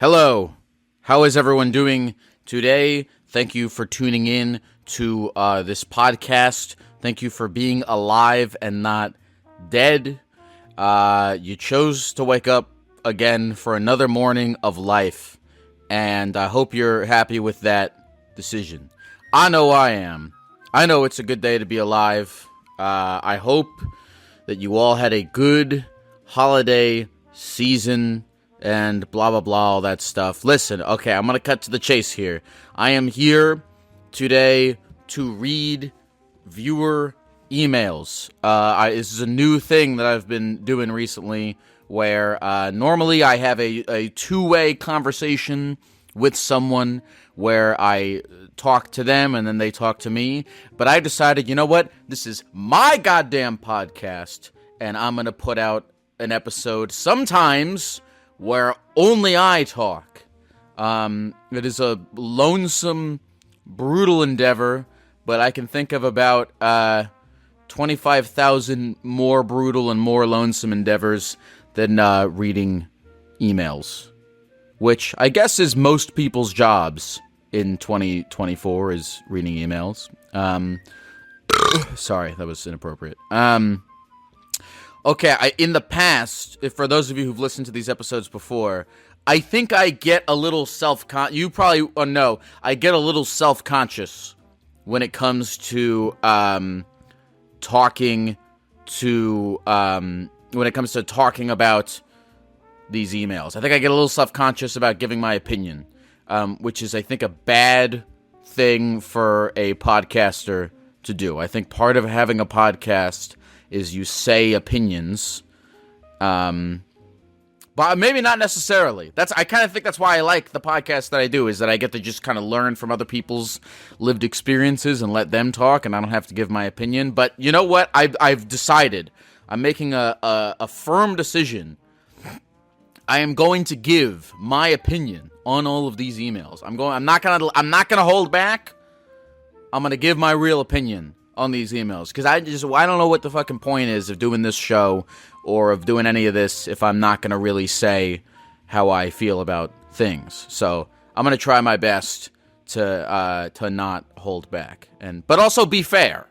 Hello, how is everyone doing today? Thank you for tuning in to this podcast. Thank you for being alive and not dead. You chose to wake up again for another morning of life, and I hope you're happy with that decision. I know I am. I know it's a good day to be alive. I hope that you all had a good holiday season and blah, blah, blah, all that stuff. Listen, okay, I'm going to cut to the chase here. I am here today to read viewer emails. This is a new thing that I've been doing recently where normally I have a two-way conversation with someone where I talk to them and then they talk to me. But I decided, you know what? This is my goddamn podcast, and I'm going to put out an episode sometimes where only I talk. It is a lonesome, brutal endeavor, but I can think of about 25,000 more brutal and more lonesome endeavors than reading emails, which I guess is most people's jobs in 2024 is reading emails. Sorry, that was inappropriate. Okay, in the past, for those of you who've listened to these episodes before, I think I get a little you probably know, I get a little self-conscious when it comes to talking about these emails. I think I get a little self-conscious about giving my opinion, which is, I think, a bad thing for a podcaster to do. I think part of having a podcast is you say opinions, but maybe not necessarily. I kind of think that's why I like the podcast that I do, is that I get to just kind of learn from other people's lived experiences and let them talk, and I don't have to give my opinion. But you know what? I've decided. I'm making a firm decision. I am going to give my opinion on all of these emails. I'm not gonna hold back. I'm gonna give my real opinion on these emails, because I don't know what the fucking point is of doing this show or of doing any of this if I'm not going to really say how I feel about things. So I'm going to try my best to not hold back, but also be fair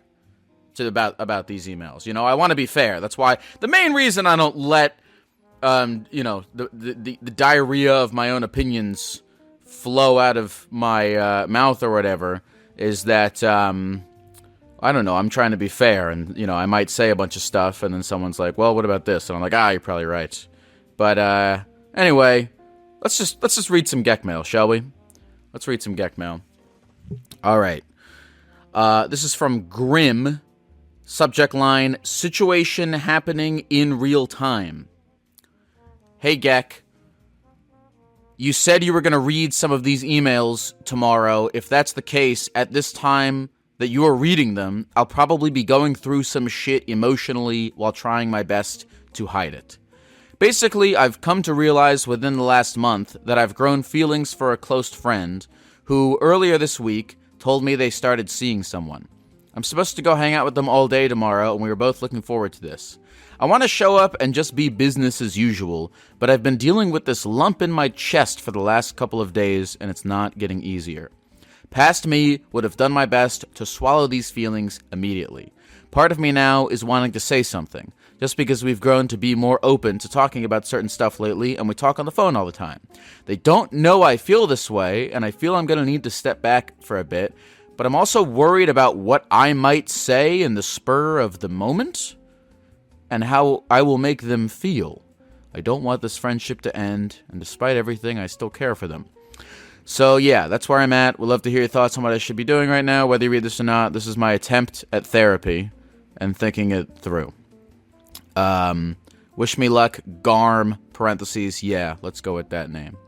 about these emails. You know, I want to be fair. That's why the main reason I don't let the diarrhea of my own opinions flow out of my mouth or whatever is that I don't know, I'm trying to be fair, and, I might say a bunch of stuff, and then someone's like, well, what about this? And I'm like, you're probably right. But, anyway, let's just read some Geckmail, shall we? Let's read some Geckmail. Alright. This is from Grim. Subject line, situation happening in real time. Hey, Geck. You said you were going to read some of these emails tomorrow. If that's the case, at this time that you are reading them, I'll probably be going through some shit emotionally while trying my best to hide it. Basically, I've come to realize within the last month that I've grown feelings for a close friend who, earlier this week, told me they started seeing someone. I'm supposed to go hang out with them all day tomorrow, and we were both looking forward to this. I want to show up and just be business as usual, but I've been dealing with this lump in my chest for the last couple of days, and it's not getting easier. Past me would have done my best to swallow these feelings immediately. Part of me now is wanting to say something, just because we've grown to be more open to talking about certain stuff lately, and we talk on the phone all the time. They don't know I feel this way, and I feel I'm going to need to step back for a bit, but I'm also worried about what I might say in the spur of the moment, and how I will make them feel. I don't want this friendship to end, and despite everything, I still care for them. So, yeah, that's where I'm at. We'd love to hear your thoughts on what I should be doing right now, whether you read this or not. This is my attempt at therapy and thinking it through. Wish me luck, Garm, parentheses, yeah, let's go with that name.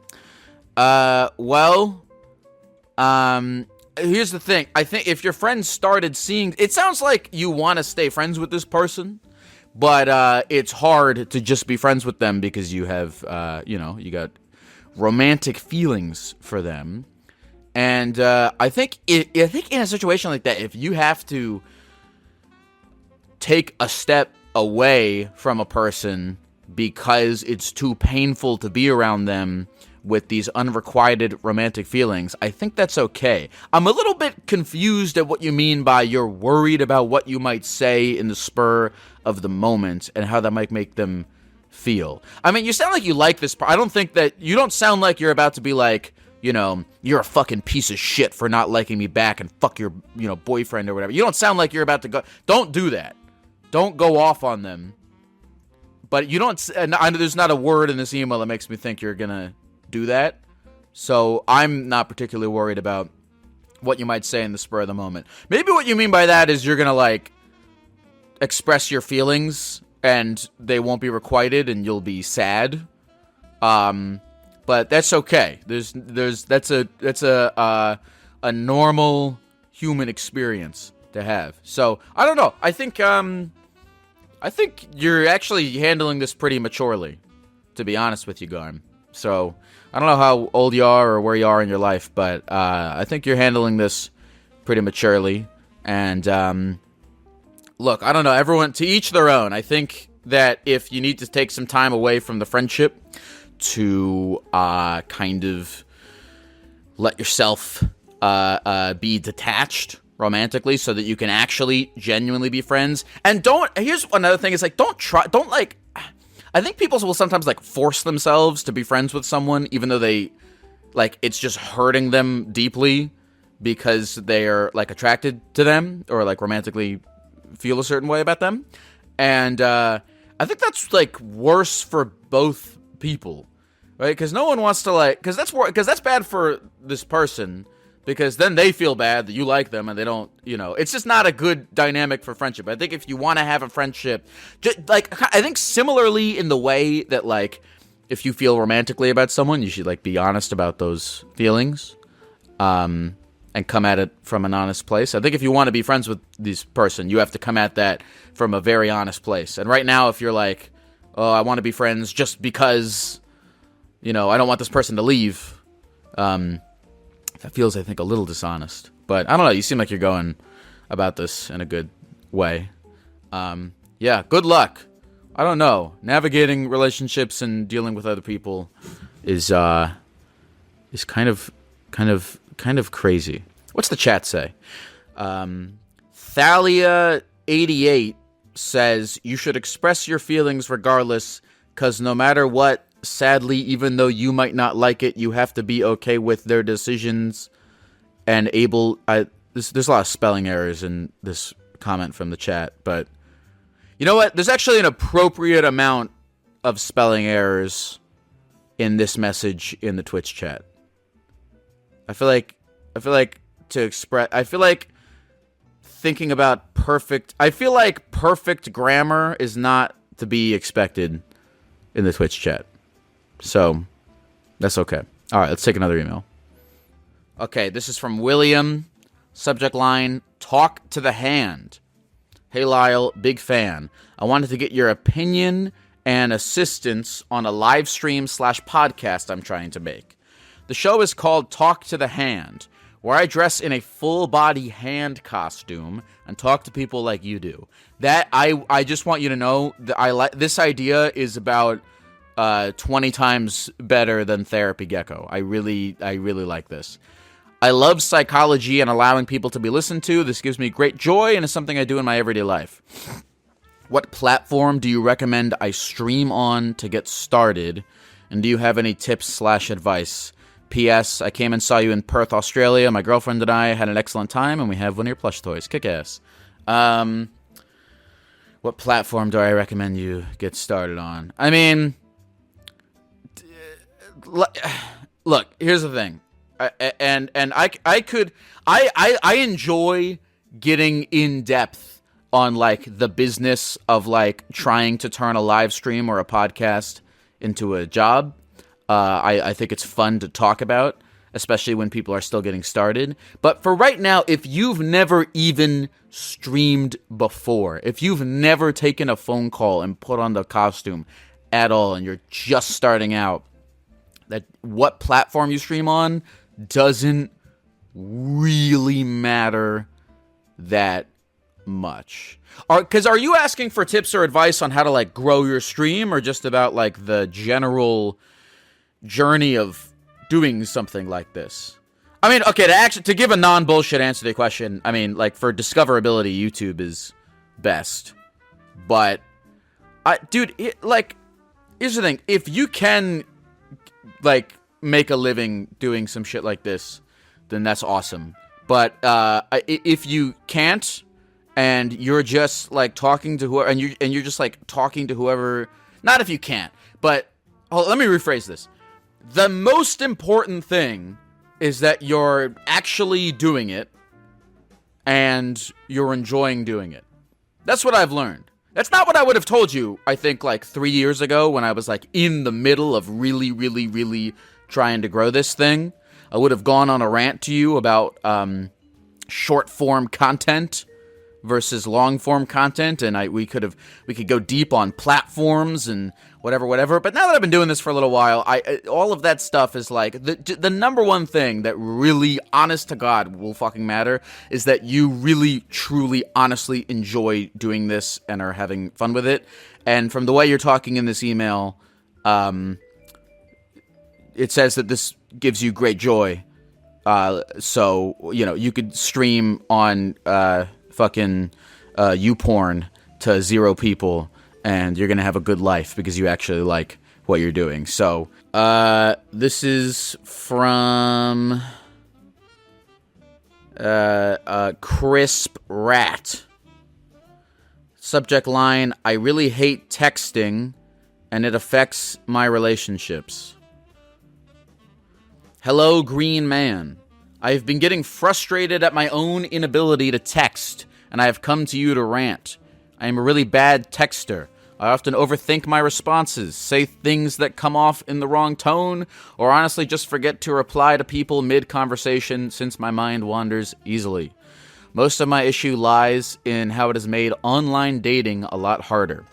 Here's the thing. I think if your friends started seeing... It sounds like you want to stay friends with this person, but it's hard to just be friends with them because you have, you got romantic feelings for them. And I think in a situation like that, if you have to take a step away from a person because it's too painful to be around them, with these unrequited romantic feelings, I think that's okay. I'm a little bit confused at what you mean by you're worried about what you might say in the spur of the moment and how that might make them feel. I mean, you sound like you like this part. I don't think that you don't sound like you're about to be like, you know, you're a fucking piece of shit for not liking me back and fuck your, you know, boyfriend or whatever. You don't sound like you're about to go. Don't do that. Don't go off on them. But you don't, there's not a word in this email that makes me think you're going to do that. So I'm not particularly worried about what you might say in the spur of the moment. Maybe what you mean by that is you're going to, like, express your feelings and they won't be requited and you'll be sad. But that's okay. That's a normal human experience to have. So I don't know. I think you're actually handling this pretty maturely, to be honest with you, Garm. So I don't know how old you are or where you are in your life, but I think you're handling this pretty maturely. And look, I don't know. Everyone, to each their own. I think that if you need to take some time away from the friendship to kind of let yourself be detached romantically so that you can actually genuinely be friends. And here's another thing is, like, I think people will sometimes, like, force themselves to be friends with someone even though they, like, it's just hurting them deeply because they're, like, attracted to them or, like, romantically feel a certain way about them. And I think that's, like, worse for both people, right? Because no one wants to, like, because that's bad for this person. Because then they feel bad that you like them and they don't, you know, it's just not a good dynamic for friendship. I think if you want to have a friendship, I think similarly in the way that, like, if you feel romantically about someone, you should, like, be honest about those feelings and come at it from an honest place. I think if you want to be friends with this person, you have to come at that from a very honest place. And right now, if you're like, oh, I want to be friends just because, you know, I don't want this person to leave, that feels, I think, a little dishonest. But I don't know. You seem like you're going about this in a good way. Yeah, good luck. I don't know. Navigating relationships and dealing with other people is kind of crazy. What's the chat say? Thalia88 says you should express your feelings regardless, because no matter what, sadly, even though you might not like it, you have to be okay with their decisions and able... There's a lot of spelling errors in this comment from the chat, but you know what? There's actually an appropriate amount of spelling errors in this message in the Twitch chat. I feel like thinking about perfect... I feel like perfect grammar is not to be expected in the Twitch chat. So, that's okay. All right, let's take another email. Okay, this is from William. Subject line, talk to the hand. Hey, Lyle, big fan. I wanted to get your opinion and assistance on a live stream / podcast I'm trying to make. The show is called Talk to the Hand, where I dress in a full-body hand costume and talk to people like you do. That, I just want you to know that this idea is about 20 times better than Therapy Gecko. I really like this. I love psychology and allowing people to be listened to. This gives me great joy and is something I do in my everyday life. What platform do you recommend I stream on to get started? And do you have any tips / advice? P.S. I came and saw you in Perth, Australia. My girlfriend and I had an excellent time, and we have one of your plush toys. Kick ass. What platform do I recommend you get started on? I mean... Look, here's the thing, I enjoy getting in depth on, like, the business of, like, trying to turn a live stream or a podcast into a job. I think it's fun to talk about, especially when people are still getting started. But for right now, if you've never even streamed before, if you've never taken a phone call and put on the costume at all, and you're just starting out, that what platform you stream on doesn't really matter that much. Because are you asking for tips or advice on how to, like, grow your stream, or just about, like, the general journey of doing something like this? I mean, okay, to give a non-bullshit answer to your question, I mean, like, for discoverability, YouTube is best. But, dude, here's the thing. If you can, like, make a living doing some shit like this, then that's awesome. But, if you can't, and you're just, like, talking to whoever, and you're just, like, talking to whoever, not if you can't, but, let me rephrase this. The most important thing is that you're actually doing it, and you're enjoying doing it. That's what I've learned. That's not what I would have told you, I think, like, 3 years ago, when I was, like, in the middle of really, really, really trying to grow this thing. I would have gone on a rant to you about, short-form content versus long-form content, and we could go deep on platforms and whatever. But now that I've been doing this for a little while, all of that stuff is like the number one thing that really, honest to God, will fucking matter is that you really, truly, honestly enjoy doing this and are having fun with it. And from the way you're talking in this email, it says that this gives you great joy. So, you know, you could stream on fucking YouPorn to 0 people, and you're gonna have a good life because you actually like what you're doing. So, this is from Crisp Rat. Subject line: I really hate texting, and it affects my relationships. Hello, Green Man. I have been getting frustrated at my own inability to text, and I have come to you to rant. I am a really bad texter. I often overthink my responses, say things that come off in the wrong tone, or honestly just forget to reply to people mid-conversation since my mind wanders easily. Most of my issue lies in how it has made online dating a lot harder.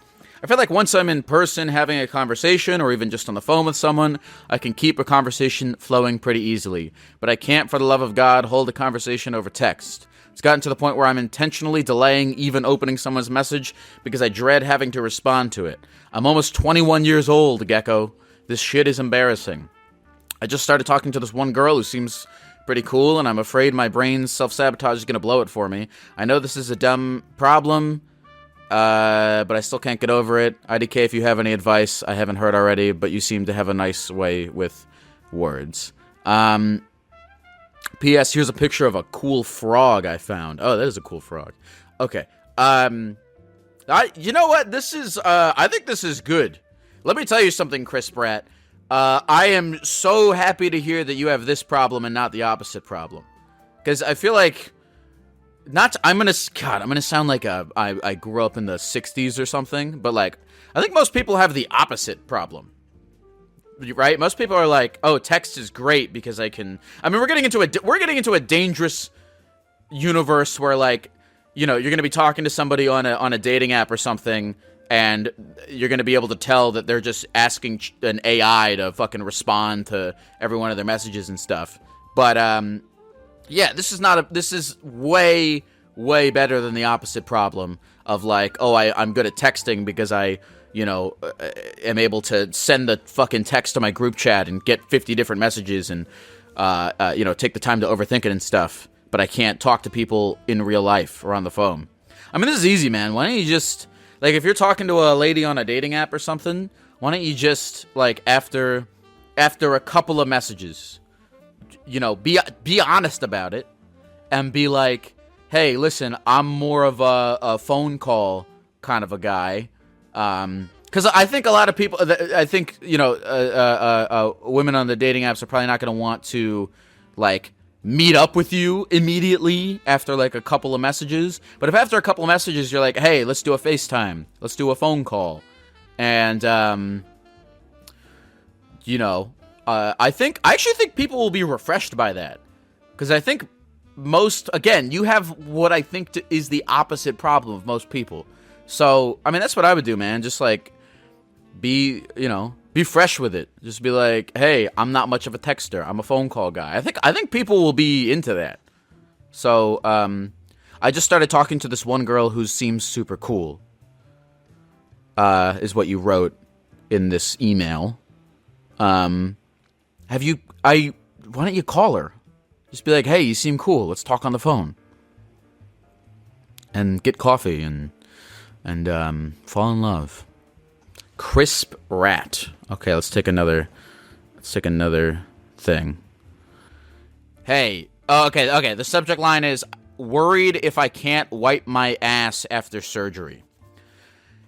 I feel like once I'm in person having a conversation, or even just on the phone with someone, I can keep a conversation flowing pretty easily. But I can't, for the love of God, hold a conversation over text. It's gotten to the point where I'm intentionally delaying even opening someone's message because I dread having to respond to it. I'm almost 21 years old, Gecko. This shit is embarrassing. I just started talking to this one girl who seems pretty cool, and I'm afraid my brain's self-sabotage is going to blow it for me. I know this is a dumb problem, but I still can't get over it. IDK, if you have any advice, I haven't heard already, but you seem to have a nice way with words. P.S. Here's a picture of a cool frog I found. Oh, that is a cool frog. Okay. You know what? This is, I think this is good. Let me tell you something, Chris Pratt. I am so happy to hear that you have this problem and not the opposite problem. Because I feel like, I'm gonna sound like I grew up in the 60s or something, but like, I think most people have the opposite problem. Right? Most people are like, oh, text is great because I mean, we're getting into a dangerous universe where, like, you know, you're going to be talking to somebody on a dating app or something, and you're going to be able to tell that they're just asking an AI to fucking respond to every one of their messages and stuff. But, yeah, this is way, way better than the opposite problem of, like, oh, I'm good at texting because I, you know, am able to send the fucking text to my group chat and get 50 different messages and, you know, take the time to overthink it and stuff. But I can't talk to people in real life or on the phone. I mean, this is easy, man. Why don't you just, like, if you're talking to a lady on a dating app or something, why don't you just, like, after a couple of messages, you know, be honest about it and be like, hey, listen, I'm more of a phone call kind of a guy. Because I think a lot of people, I think, you know, women on the dating apps are probably not going to want to, like, meet up with you immediately after, like, a couple of messages. But if after a couple of messages you're like, hey, let's do a FaceTime, let's do a phone call, and, you know, I actually think people will be refreshed by that. Because I think again, you have what I think is the opposite problem of most people. So, I mean, that's what I would do, man. Just, like, be fresh with it. Just be like, hey, I'm not much of a texter. I'm a phone call guy. I think people will be into that. So, I just started talking to this one girl who seems super cool. Is what you wrote in this email. why don't you call her? Just be like, hey, you seem cool. Let's talk on the phone. And get coffee and fall in love. Crisp rat. Okay, let's take another thing. Hey, okay. The subject line is worried if I can't wipe my ass after surgery.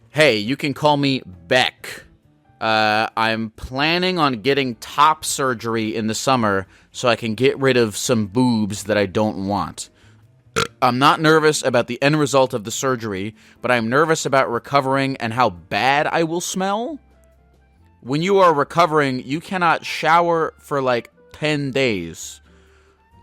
Hey, you can call me Beck. I'm planning on getting top surgery in the summer so I can get rid of some boobs that I don't want. I'm not nervous about the end result of the surgery, but I'm nervous about recovering and how bad I will smell. When you are recovering, you cannot shower for like 10 days.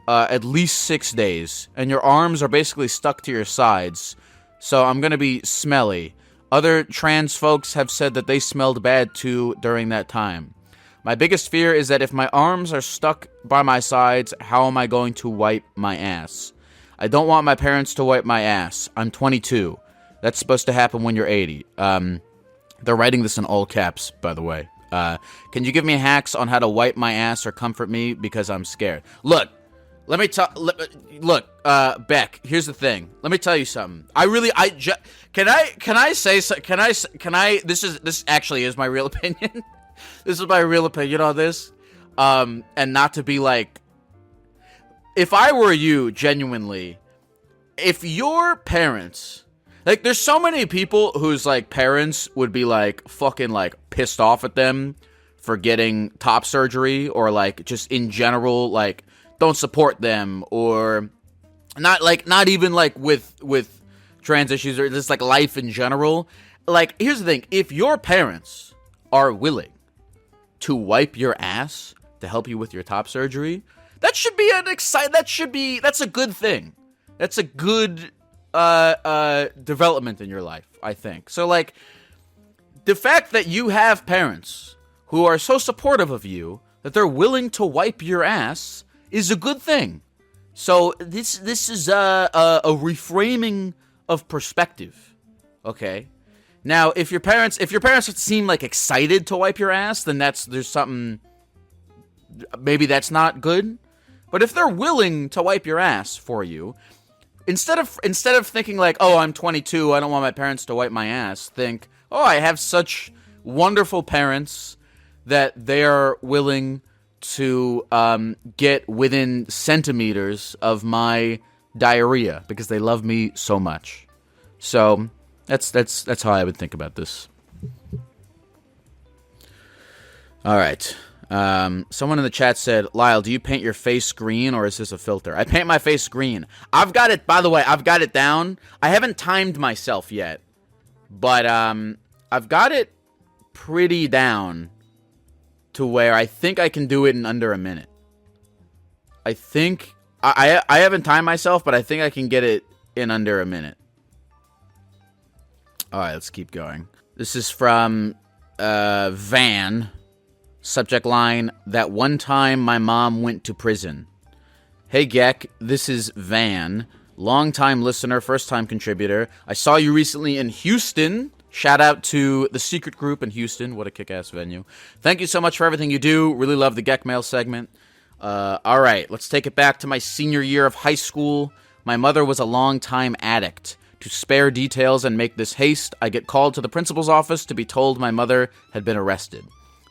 At least 6 days. And your arms are basically stuck to your sides. So I'm going to be smelly. Other trans folks have said that they smelled bad too during that time. My biggest fear is that if my arms are stuck by my sides, how am I going to wipe my ass? I don't want my parents to wipe my ass. I'm 22. That's supposed to happen when you're 80. They're writing this in all caps, by the way. Can you give me hacks on how to wipe my ass or comfort me because I'm scared? Look, Beck, here's the thing. Let me tell you something. This actually is my real opinion. This is my real opinion on this. And not to be like, if I were you, genuinely, if your parents, like, there's so many people whose, like, parents would be, like, fucking, like, pissed off at them for getting top surgery, or, like, just in general, like, don't support them, or not even, like, with trans issues, or just, like, life in general. Like, here's the thing. If your parents are willing to wipe your ass to help you with your top surgery, that's a good thing. That's a good development in your life, I think. So, like, the fact that you have parents who are so supportive of you that they're willing to wipe your ass is a good thing. So this is a reframing of perspective. Okay. Now, if your parents seem like excited to wipe your ass, then there's something, maybe that's not good. But if they're willing to wipe your ass for you, instead of thinking like, oh, I'm 22, I don't want my parents to wipe my ass, think, oh, I have such wonderful parents that they are willing to get within centimeters of my diarrhea because they love me so much. So that's how I would think about this. All right. Someone in the chat said, Lyle, do you paint your face green or is this a filter? I paint my face green. I've got it down. I haven't timed myself yet, but I've got it pretty down to where I think I can do it in under a minute. I think I haven't timed myself, but I think I can get it in under a minute. All right, let's keep going. This is from Van. Subject line, that one time my mom went to prison. Hey, Geck, this is Van. Long-time listener, first-time contributor. I saw you recently in Houston. Shout out to the secret group in Houston. What a kick-ass venue. Thank you so much for everything you do. Really love the Geckmail segment. All right, let's take it back to my senior year of high school. My mother was a long-time addict. To spare details and make this haste, I get called to the principal's office to be told my mother had been arrested.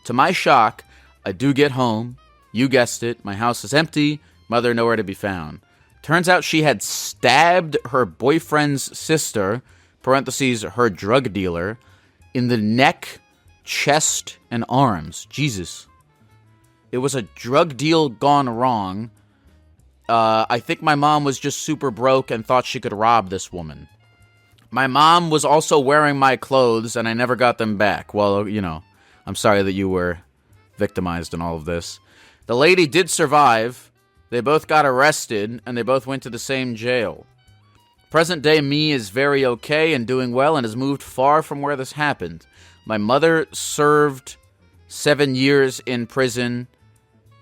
To my shock, I do get home. You guessed it, my house is empty, mother nowhere to be found. Turns out she had stabbed her boyfriend's sister, parentheses, her drug dealer, in the neck, chest, and arms. Jesus. It was a drug deal gone wrong. I think my mom was just super broke and thought she could rob this woman. My mom was also wearing my clothes, and I never got them back. Well, you know, I'm sorry that you were victimized in all of this. The lady did survive. They both got arrested, and they both went to the same jail. Present-day me is very okay and doing well and has moved far from where this happened. My mother served 7 years in prison,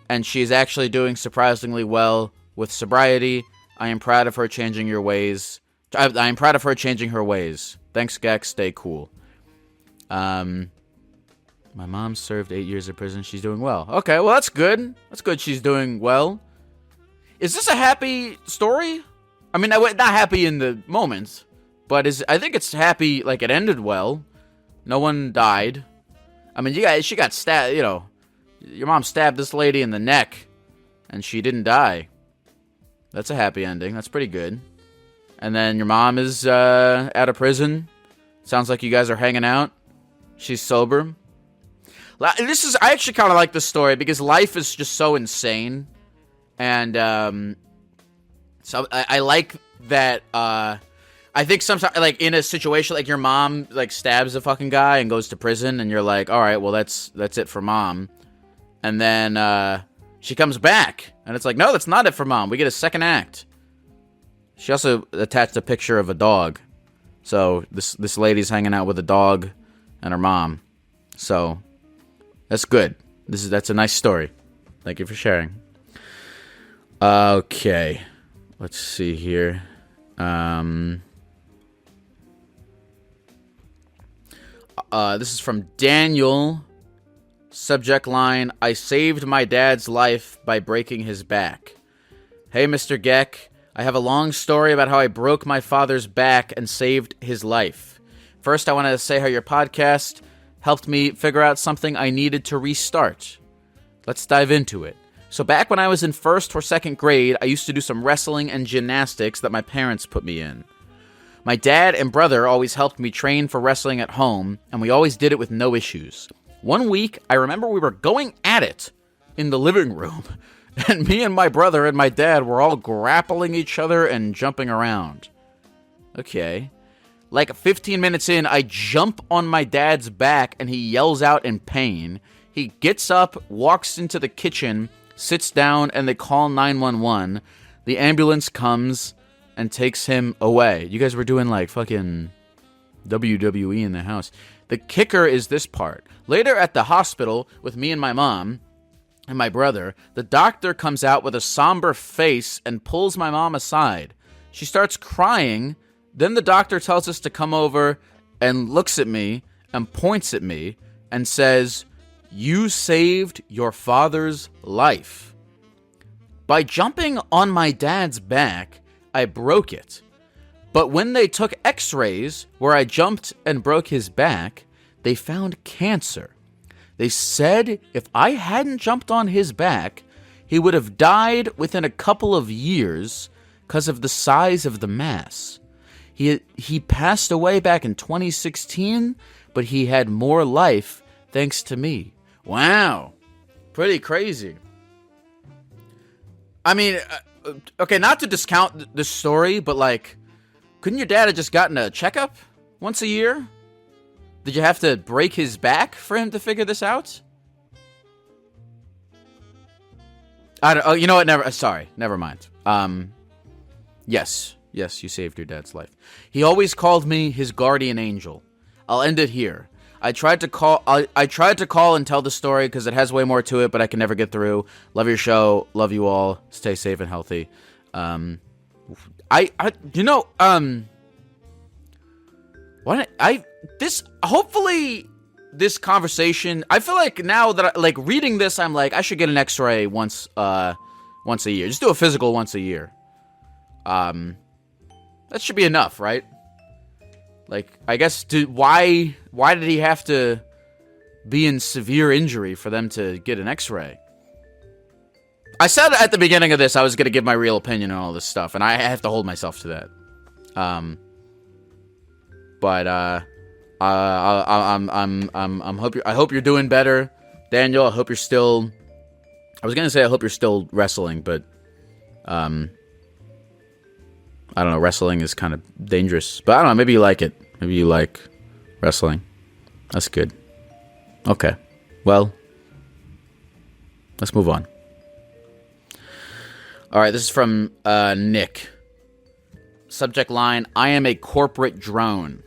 and she is actually doing surprisingly well with sobriety. I am proud of her changing your ways. I am proud of her changing her ways. Thanks, Geck. Stay cool. My mom served 8 years in prison. She's doing well. Okay, well, that's good. That's good she's doing well. Is this a happy story? I mean, not happy in the moment, but I think it's happy, like, it ended well. No one died. I mean, she got stabbed, your mom stabbed this lady in the neck, and she didn't die. That's a happy ending. That's pretty good. And then your mom is out of prison. Sounds like you guys are hanging out. She's sober. I actually kind of like this story because life is just so insane. And so I like that. I think sometimes, like, in a situation like your mom, like, stabs a fucking guy and goes to prison, and you're like, all right, well, that's it for mom. And then she comes back, and it's like, no, that's not it for mom. We get a second act. She also attached a picture of a dog. So this lady's hanging out with a dog and her mom. So that's good. That's a nice story. Thank you for sharing. Okay. Let's see here. This is from Daniel. Subject line, I saved my dad's life by breaking his back. Hey, Mr. Geck. I have a long story about how I broke my father's back and saved his life. First, I wanted to say how your podcast helped me figure out something I needed to restart. Let's dive into it. So back when I was in 1st or 2nd grade, I used to do some wrestling and gymnastics that my parents put me in. My dad and brother always helped me train for wrestling at home, and we always did it with no issues. One week, I remember we were going at it in the living room, and me and my brother and my dad were all grappling each other and jumping around. Okay. Like 15 minutes in, I jump on my dad's back, and he yells out in pain. He gets up, walks into the kitchen, sits down, and they call 911. The ambulance comes and takes him away. You guys were doing, like, fucking WWE in the house. The kicker is this part. Later at the hospital with me and my mom and my brother, the doctor comes out with a somber face and pulls my mom aside. She starts crying. Then the doctor tells us to come over and looks at me and points at me and says, "You saved your father's life." By jumping on my dad's back, I broke it. But when they took x-rays where I jumped and broke his back, they found cancer. They said if I hadn't jumped on his back, he would have died within a couple of years because of the size of the mass. He passed away back in 2016, but he had more life thanks to me. Wow. Pretty crazy. I mean, okay, not to discount this story, but, like, couldn't your dad have just gotten a checkup once a year? Did you have to break his back for him to figure this out? You know what? Never mind. Yes, you saved your dad's life. He always called me his guardian angel. I'll end it here. I tried to call and tell the story because it has way more to it, but I can never get through. Love your show. Love you all. Stay safe and healthy. Hopefully this conversation, I feel like now that reading this, I'm like, I should get an x-ray once a year. Just do a physical once a year. That should be enough, right? Like, I guess, why did he have to be in severe injury for them to get an x-ray? I said at the beginning of this I was going to give my real opinion on all this stuff, and I have to hold myself to that. I hope you're doing better, Daniel. I hope you're still. I was gonna say I hope you're still wrestling, but I don't know. Wrestling is kind of dangerous, but I don't know. Maybe you like it. Maybe you like wrestling. That's good. Okay. Well, let's move on. All right. This is from Nick. Subject line: I am a corporate drone.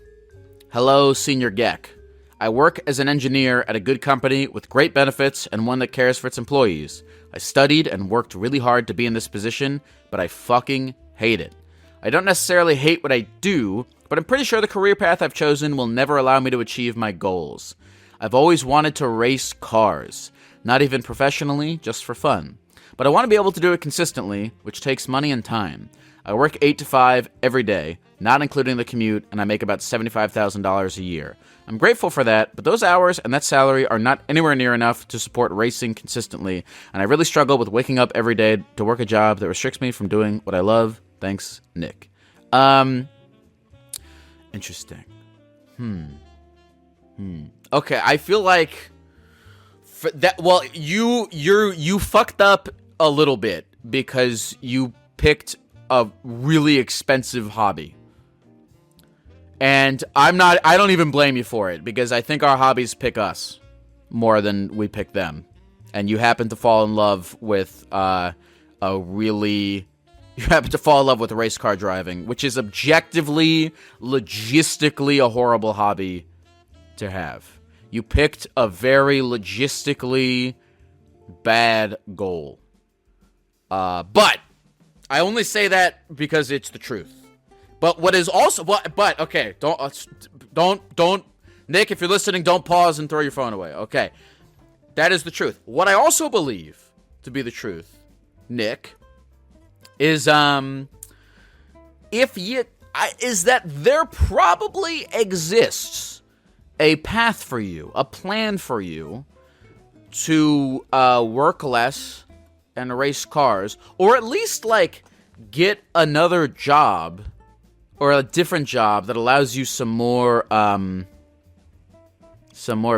Hello, Senior Geck. I work as an engineer at a good company with great benefits and one that cares for its employees. I studied and worked really hard to be in this position, but I fucking hate it. I don't necessarily hate what I do, but I'm pretty sure the career path I've chosen will never allow me to achieve my goals. I've always wanted to race cars. Not even professionally, just for fun. But I want to be able to do it consistently, which takes money and time. I work 8 to 5 every day, not including the commute, and I make about $75,000 a year. I'm grateful for that, but those hours and that salary are not anywhere near enough to support racing consistently, and I really struggle with waking up every day to work a job that restricts me from doing what I love. Thanks, Nick. Interesting. Okay, I feel like you fucked up a little bit because you picked a really expensive hobby. And I don't even blame you for it, because I think our hobbies pick us more than we pick them. And you happen to fall in love with race car driving, which is objectively, logistically a horrible hobby to have. You picked a very logistically bad goal. But I only say that because it's the truth. But what is also okay, don't Nick, if you're listening, don't pause and throw your phone away. Okay. That is the truth. What I also believe to be the truth, Nick, is that there probably exists a path for you, a plan for you to work less and race cars, or at least like get another job or a different job that allows you some more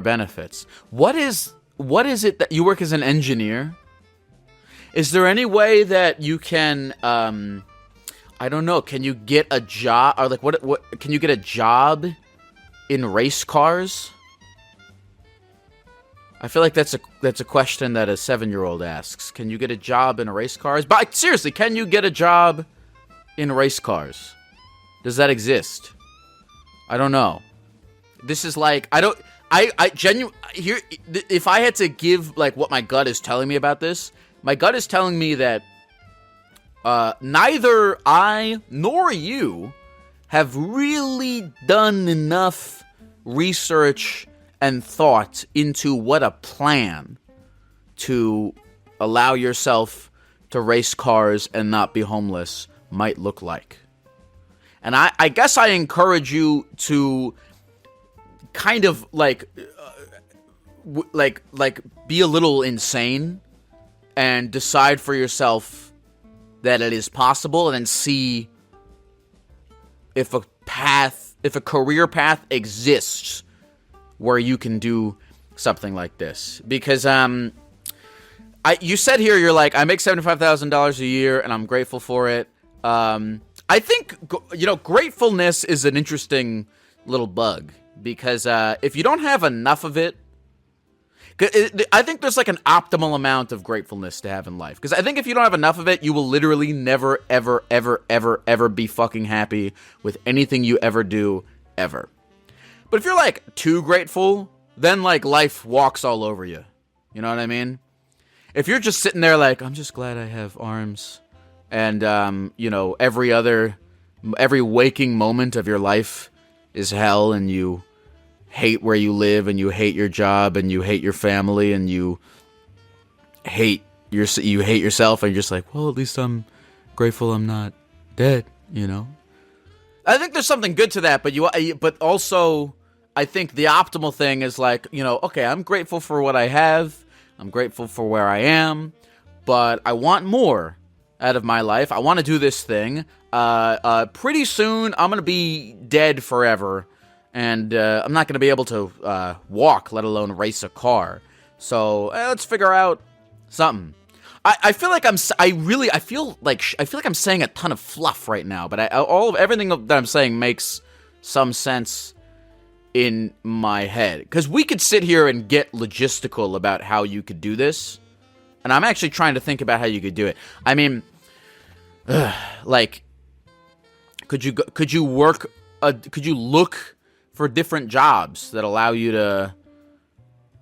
benefits. What is it that you work as an engineer? Is there any way that you can I don't know, can you get a job, or like what can you get a job in race cars? I feel like that's a question that a 7-year-old asks. Can you get a job in race cars? But seriously, can you get a job in race cars? Does that exist? I don't know. This is like, I genuinely, here, if I had to give like what my gut is telling me about this, my gut is telling me that neither I nor you have really done enough research and thought into what a plan to allow yourself to race cars and not be homeless might look like. And I guess I encourage you to kind of like be a little insane and decide for yourself that it is possible, and then see if a career path exists where you can do something like this. Because you said here, you're like, I make $75,000 a year and I'm grateful for it. I think, gratefulness is an interesting little bug, because if you don't have enough of it, I think there's like an optimal amount of gratefulness to have in life. Because I think if you don't have enough of it, you will literally never, ever, ever, ever, ever be fucking happy with anything you ever do, ever. But if you're like too grateful, then like life walks all over you. You know what I mean? If you're just sitting there like, I'm just glad I have arms, and every waking moment of your life is hell, and you hate where you live, and you hate your job, and you hate your family, and you hate yourself, and you're just like, well, at least I'm grateful I'm not dead, I think there's something good to that, but also I think the optimal thing is like, okay, I'm grateful for what I have, I'm grateful for where I am, but I want more out of my life. I want to do this thing. Pretty soon I'm going to be dead forever, and I'm not going to be able to walk, let alone race a car. So let's figure out something. I feel like I'm saying a ton of fluff right now, but everything that I'm saying makes some sense in my head. Because we could sit here and get logistical about how you could do this, and I'm actually trying to think about how you could do it. I mean, could you look for different jobs that allow you to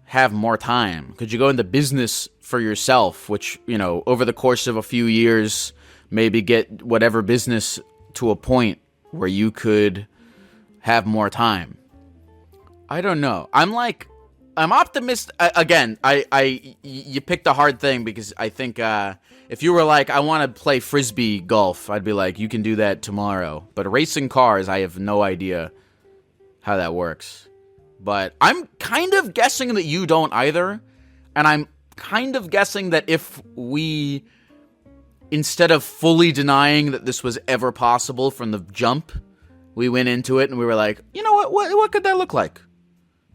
have more time? Could you go into business for yourself, which, over the course of a few years, maybe get whatever business to a point where you could have more time? I don't know. I'm like, I'm optimistic. Again, you picked a hard thing because I think if you were like, I want to play frisbee golf, I'd be like, you can do that tomorrow. But racing cars, I have no idea how that works. But I'm kind of guessing that you don't either. And I'm kind of guessing that if we, instead of fully denying that this was ever possible from the jump, we went into it and we were like, you know what could that look like?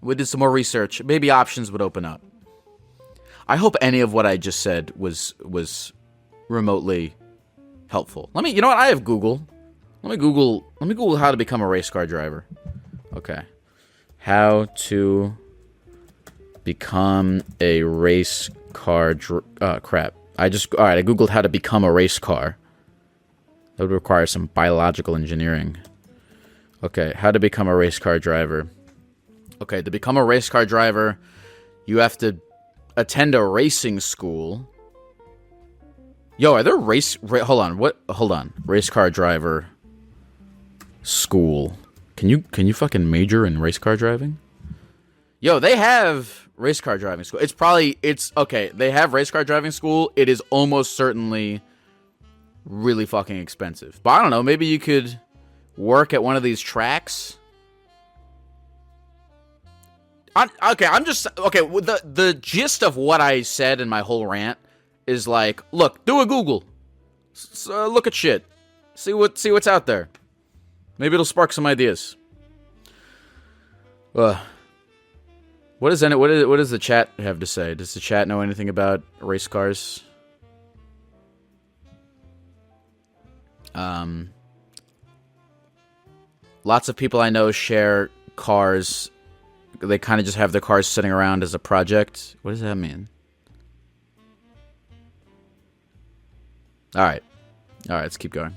We did some more research. Maybe options would open up. I hope any of what I just said was remotely helpful. You know what? I have Google. Let me Google how to become a race car driver. Okay. How to become a race car crap. I Googled how to become a race car. That would require some biological engineering. Okay, how to become a race car driver. Okay, to become a race car driver, you have to attend a racing school. Yo, are there hold on. Race car driver school. Can you fucking major in race car driving? Yo, they have race car driving school. Okay, they have race car driving school. It is almost certainly really fucking expensive. But I don't know, maybe you could work at one of these tracks. The gist of what I said in my whole rant is like, look, do a Google. Look at shit. See what's out there. Maybe it'll spark some ideas. What does the chat have to say? Does the chat know anything about race cars? Lots of people I know share cars. They kind of just have their cars sitting around as a project. What does that mean? All right, let's keep going.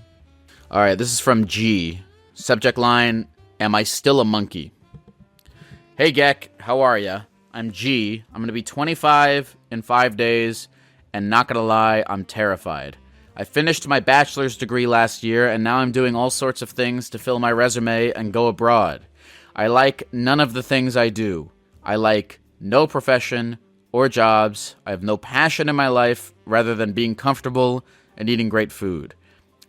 All right, this is from G. Subject line, am I still a monkey? Hey, Geck, how are ya? I'm G. I'm going to be 25 in 5 days, and not going to lie, I'm terrified. I finished my bachelor's degree last year, and now I'm doing all sorts of things to fill my resume and go abroad. I like none of the things I do. I like no profession or jobs. I have no passion in my life rather than being comfortable and eating great food.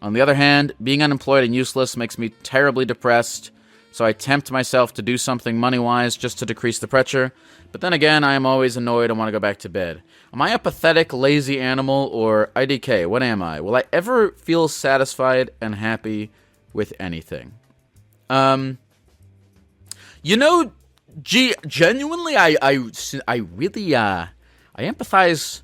On the other hand, being unemployed and useless makes me terribly depressed, so I tempt myself to do something money-wise just to decrease the pressure. But then again, I am always annoyed and want to go back to bed. Am I a pathetic, lazy animal, or IDK? What am I? Will I ever feel satisfied and happy with anything? You know, genuinely, I really, I empathize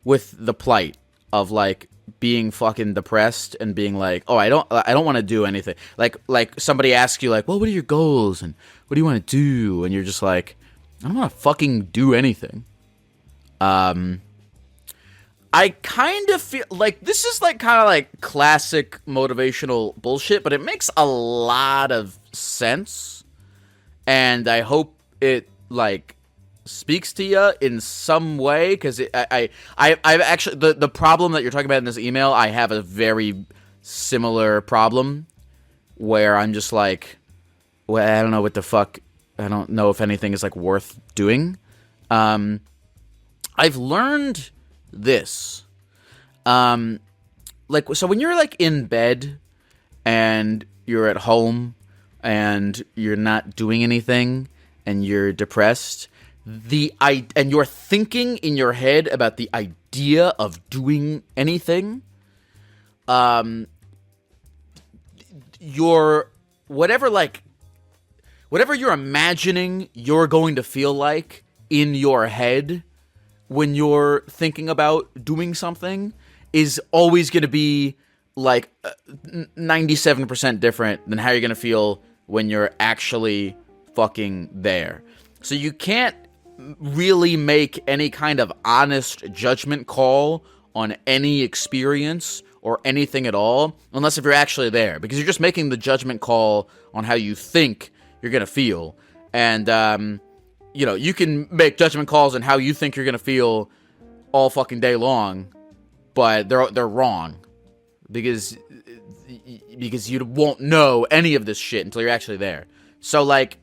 with the plight of, like, being fucking depressed and being like, oh, I don't want to do anything. Like somebody asks you, like, well, what are your goals and what do you want to do? And you're just like, I don't want to fucking do anything. I kind of feel like this is like kind of like classic motivational bullshit, but it makes a lot of sense. And I hope it, like, speaks to you in some way, because I've actually, the problem that you're talking about in this email, I have a very similar problem, where I'm just like, well, I don't know what the fuck, I don't know if anything is, like, worth doing. I've learned this. Like, so when you're, like, in bed, and you're at home, and you're not doing anything, and you're depressed, and you're thinking in your head about the idea of doing anything, whatever you're imagining you're going to feel like in your head when you're thinking about doing something is always going to be like 97% different than how you're going to feel when you're actually fucking there. So you can't really make any kind of honest judgment call on any experience or anything at all, unless if you're actually there, because you're just making the judgment call on how you think you're gonna feel. And you know, you can make judgment calls on how you think you're gonna feel all fucking day long, but they're wrong, because you won't know any of this shit until you're actually there. So, like,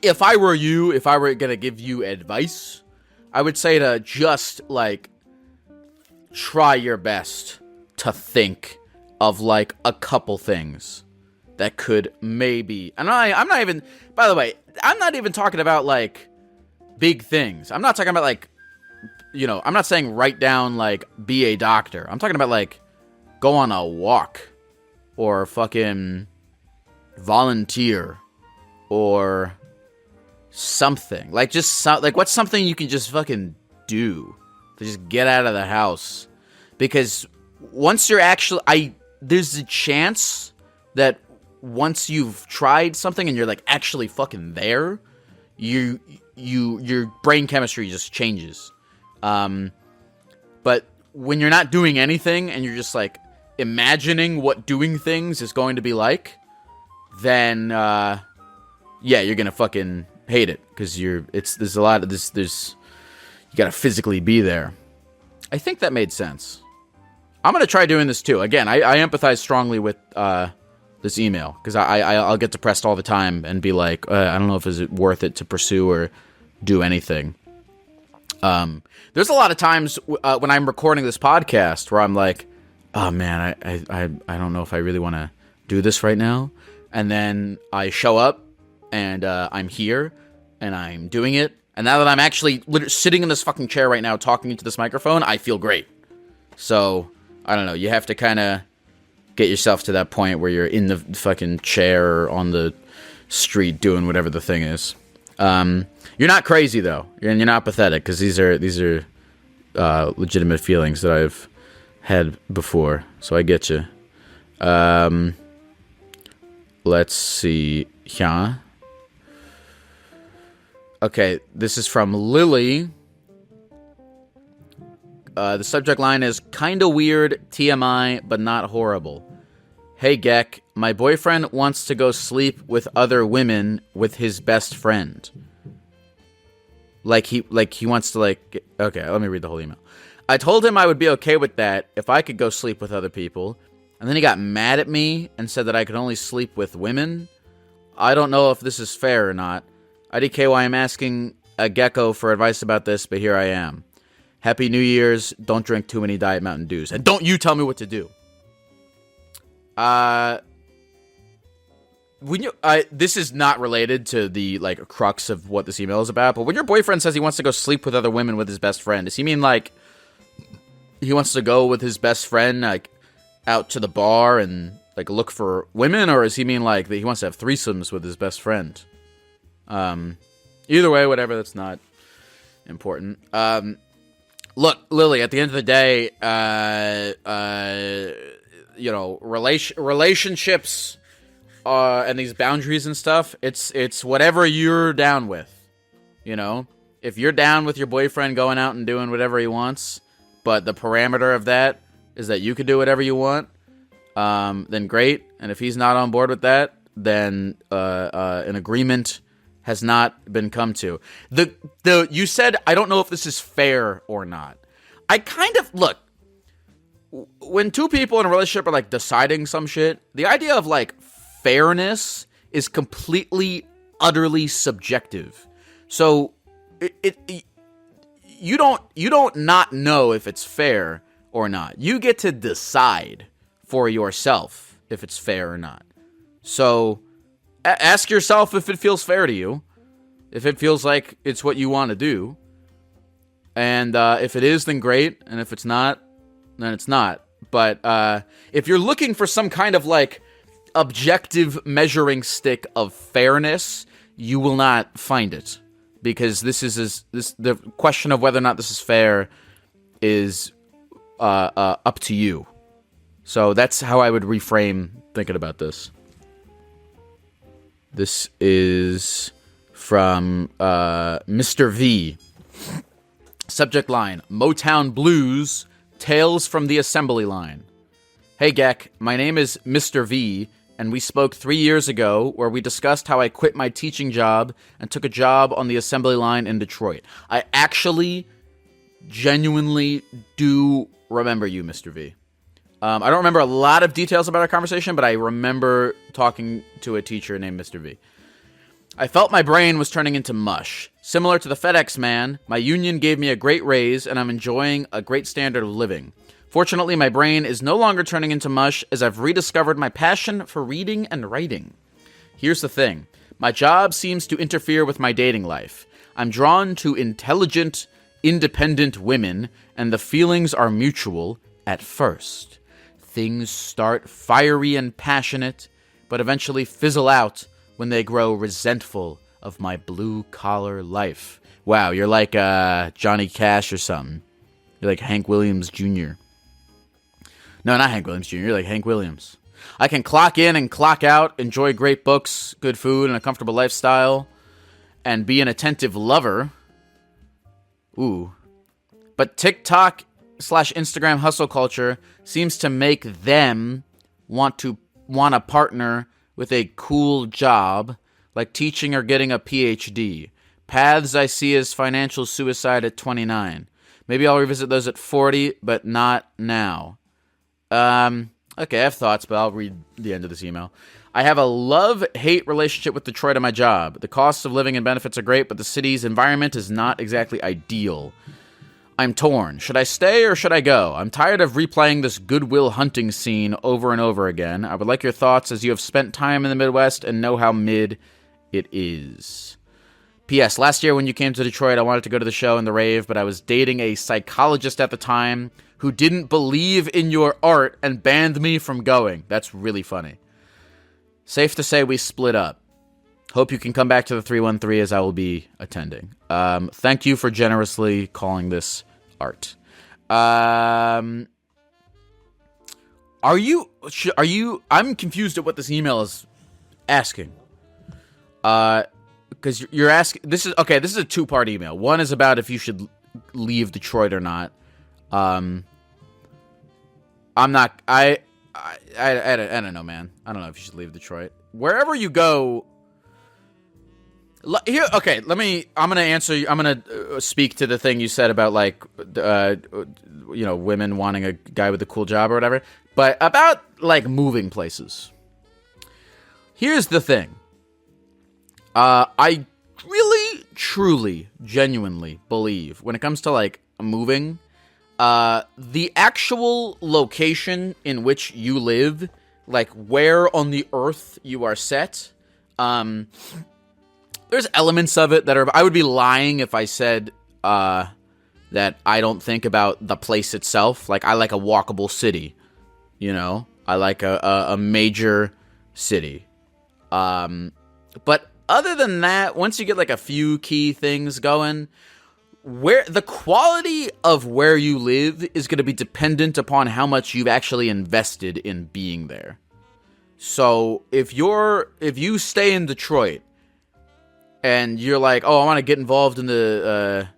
if I were you, if I were gonna give you advice, I would say to just, like, try your best to think of, like, a couple things that could maybe... And I'm not even... By the way, I'm not even talking about, like, big things. I'm not talking about, like, you know, I'm not saying write down, like, be a doctor. I'm talking about, like, go on a walk. Or fucking volunteer. Or something. Like, just like, what's something you can just fucking do to just get out of the house? Because once you're actually... there's a chance that once you've tried something and you're, like, actually fucking there, your brain chemistry just changes. But when you're not doing anything and you're just, like, imagining what doing things is going to be like, then, yeah, you're gonna fucking hate it. Because there's a lot of this, you gotta physically be there. I think that made sense. I'm gonna try doing this too. Again, I empathize strongly with, this email. Because I'll get depressed all the time and be like, I don't know if it's worth it to pursue or do anything. There's a lot of times when I'm recording this podcast where I'm like, oh man, I don't know if I really want to do this right now. And then I show up and I'm here and I'm doing it. And now that I'm actually sitting in this fucking chair right now talking into this microphone, I feel great. So, I don't know, you have to kind of get yourself to that point where you're in the fucking chair or on the street doing whatever the thing is. You're not crazy though, and you're not pathetic, because these are legitimate feelings that I've had before. So I get you. Let's see. Yeah. Okay, this is from Lily. The subject line is kinda weird, TMI, but not horrible. Hey Geck, my boyfriend wants to go sleep with other women with his best friend. Like he wants to, like... Okay, let me read the whole email. I told him I would be okay with that if I could go sleep with other people, and then he got mad at me and said that I could only sleep with women. I don't know if this is fair or not. IDK, why I'm asking a Gecko for advice about this, but here I am. Happy New Year's. Don't drink too many Diet Mountain Dews. And don't you tell me what to do. This is not related to the, like, crux of what this email is about, but when your boyfriend says he wants to go sleep with other women with his best friend, does he mean, like, he wants to go with his best friend, like, out to the bar and, like, look for women, or does he mean, like, that he wants to have threesomes with his best friend? Either way, whatever, that's not important. Look, Lily, at the end of the day, you know, relationships, and these boundaries and stuff, it's whatever you're down with, you know? If you're down with your boyfriend going out and doing whatever he wants, but the parameter of that is that you can do whatever you want, then great. And if he's not on board with that, then an agreement has not been come to. You said, I don't know if this is fair or not. I kind of, look, when two people in a relationship are, like, deciding some shit, the idea of, like, fairness is completely, utterly subjective. So, you don't not know if it's fair or not. You get to decide for yourself if it's fair or not. So, ask yourself if it feels fair to you. If it feels like it's what you want to do. And if it is, then great. And if it's not, then it's not. But if you're looking for some kind of, like, objective measuring stick of fairness, you will not find it. Because the question of whether or not this is fair is up to you. So that's how I would reframe thinking about this. This is from Mr. V. Subject line, Motown Blues, Tales from the Assembly Line. Hey Geck, my name is Mr. V, and we spoke 3 years ago where we discussed how I quit my teaching job and took a job on the assembly line in Detroit. I actually genuinely do remember you, Mr. V. I don't remember a lot of details about our conversation, but I remember talking to a teacher named Mr. V. I felt my brain was turning into mush. Similar to the FedEx man, my union gave me a great raise, and I'm enjoying a great standard of living. Fortunately, my brain is no longer turning into mush, as I've rediscovered my passion for reading and writing. Here's the thing. My job seems to interfere with my dating life. I'm drawn to intelligent, independent women, and the feelings are mutual at first. Things start fiery and passionate, but eventually fizzle out when they grow resentful of my blue-collar life. Wow, you're like Johnny Cash or something. You're like Hank Williams Jr. No, not Hank Williams Jr. You're like Hank Williams. I can clock in and clock out, enjoy great books, good food, and a comfortable lifestyle, and be an attentive lover. Ooh. But TikTok/Instagram hustle culture seems to make them want a partner with a cool job, like teaching or getting a PhD. Paths I see as financial suicide at 29. Maybe I'll revisit those at 40, but not now. Okay, I have thoughts, but I'll read the end of this email. I have a love-hate relationship with Detroit and my job. The costs of living and benefits are great, but the city's environment is not exactly ideal. I'm torn. Should I stay or should I go? I'm tired of replaying this Goodwill Hunting scene over and over again. I would like your thoughts, as you have spent time in the Midwest and know how mid it is. P.S. Last year when you came to Detroit, I wanted to go to the show and the rave, but I was dating a psychologist at the time who didn't believe in your art and banned me from going. That's really funny. Safe to say we split up. Hope you can come back to the 313 as I will be attending. Thank you for generously calling this art. I'm confused at what this email is asking. Because you're asking, this is a two-part email. One is about if you should leave Detroit or not. I don't know, man. I don't know if you should leave Detroit. Wherever you go, here, okay, I'm going to answer you. I'm going to speak to the thing you said about, like, women wanting a guy with a cool job or whatever. But about, like, moving places. Here's the thing. I really, truly, genuinely believe when it comes to, like, moving, the actual location in which you live, like, where on the earth you are set, there's elements of it that are... I would be lying if I said that I don't think about the place itself. Like, I like a walkable city, you know? I like a major city. But other than that, once you get, like, a few key things going, where the quality of where you live is going to be dependent upon how much you've actually invested in being there. So, if you stay in Detroit, and you're like, oh, I want to get involved in the,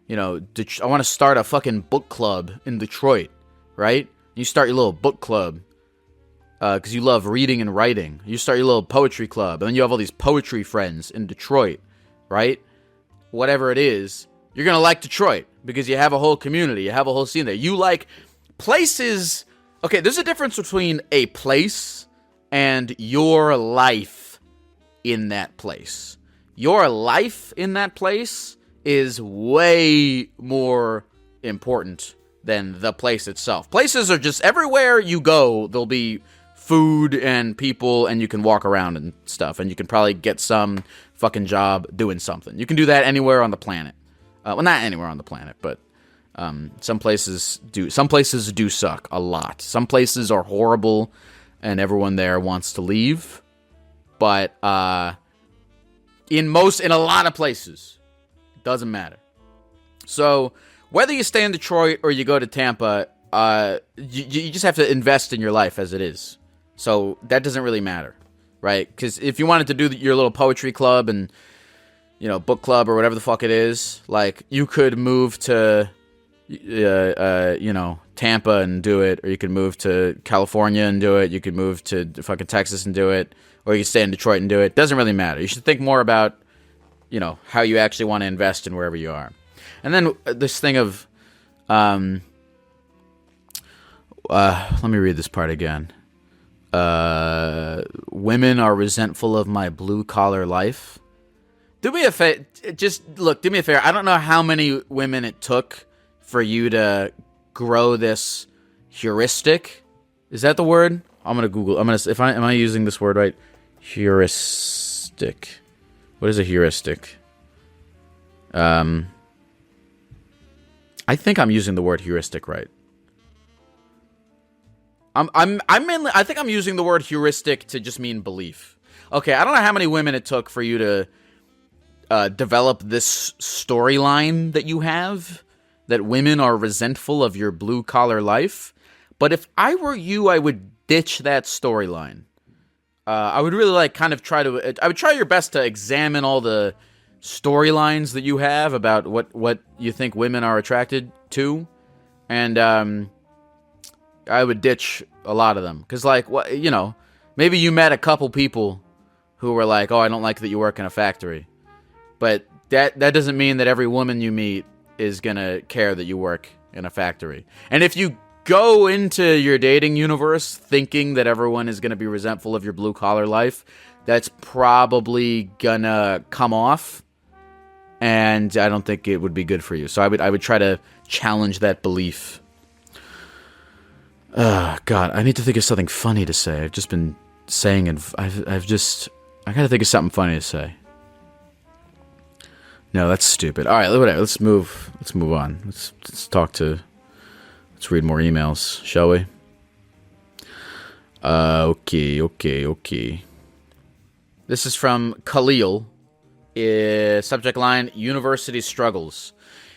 I want to start a fucking book club in Detroit, right? You start your little book club, because you love reading and writing. You start your little poetry club, and then you have all these poetry friends in Detroit, right? Whatever it is, you're going to like Detroit, because you have a whole community, you have a whole scene there. You like places. Okay, there's a difference between a place and your life in that place. Your life in that place is way more important than the place itself. Places are just everywhere you go, there'll be food and people, and you can walk around and stuff, and you can probably get some fucking job doing something. You can do that anywhere on the planet. Well, not anywhere on the planet, but some places do. Some places do suck a lot. Some places are horrible, and everyone there wants to leave. But in a lot of places, it doesn't matter. So whether you stay in Detroit or you go to Tampa, you just have to invest in your life as it is. So that doesn't really matter, right? Because if you wanted to do your little poetry club and, book club or whatever the fuck it is, like, you could move to, Tampa and do it, or you could move to California and do it. You could move to fucking Texas and do it. Or you can stay in Detroit and do it. Doesn't really matter. You should think more about, how you actually want to invest in wherever you are. And then this thing of, let me read this part again. Women are resentful of my blue-collar life. Do me a favor. Just look. Do me a favor. I don't know how many women it took for you to grow this heuristic. Is that the word? I'm gonna Google. Am I using this word right? Heuristic. What is a heuristic? I think I'm using the word heuristic right. I think I'm using the word heuristic to just mean belief. Okay, I don't know how many women it took for you to develop this storyline that you have, that women are resentful of your blue-collar life. But if I were you, I would ditch that storyline. I would really I would try your best to examine all the storylines that you have about what you think women are attracted to, and I would ditch a lot of them. Because, maybe you met a couple people who were like, oh, I don't like that you work in a factory. But that doesn't mean that every woman you meet is going to care that you work in a factory. And if you go into your dating universe thinking that everyone is going to be resentful of your blue-collar life, that's probably going to come off. And I don't think it would be good for you. So I would try to challenge that belief. God, I need to think of something funny to say. I've just been saying, and I gotta think of something funny to say. No, that's stupid. All right, whatever. Let's move on. Let's read more emails, shall we? Okay. This is from Khalil. Subject line, University Struggles.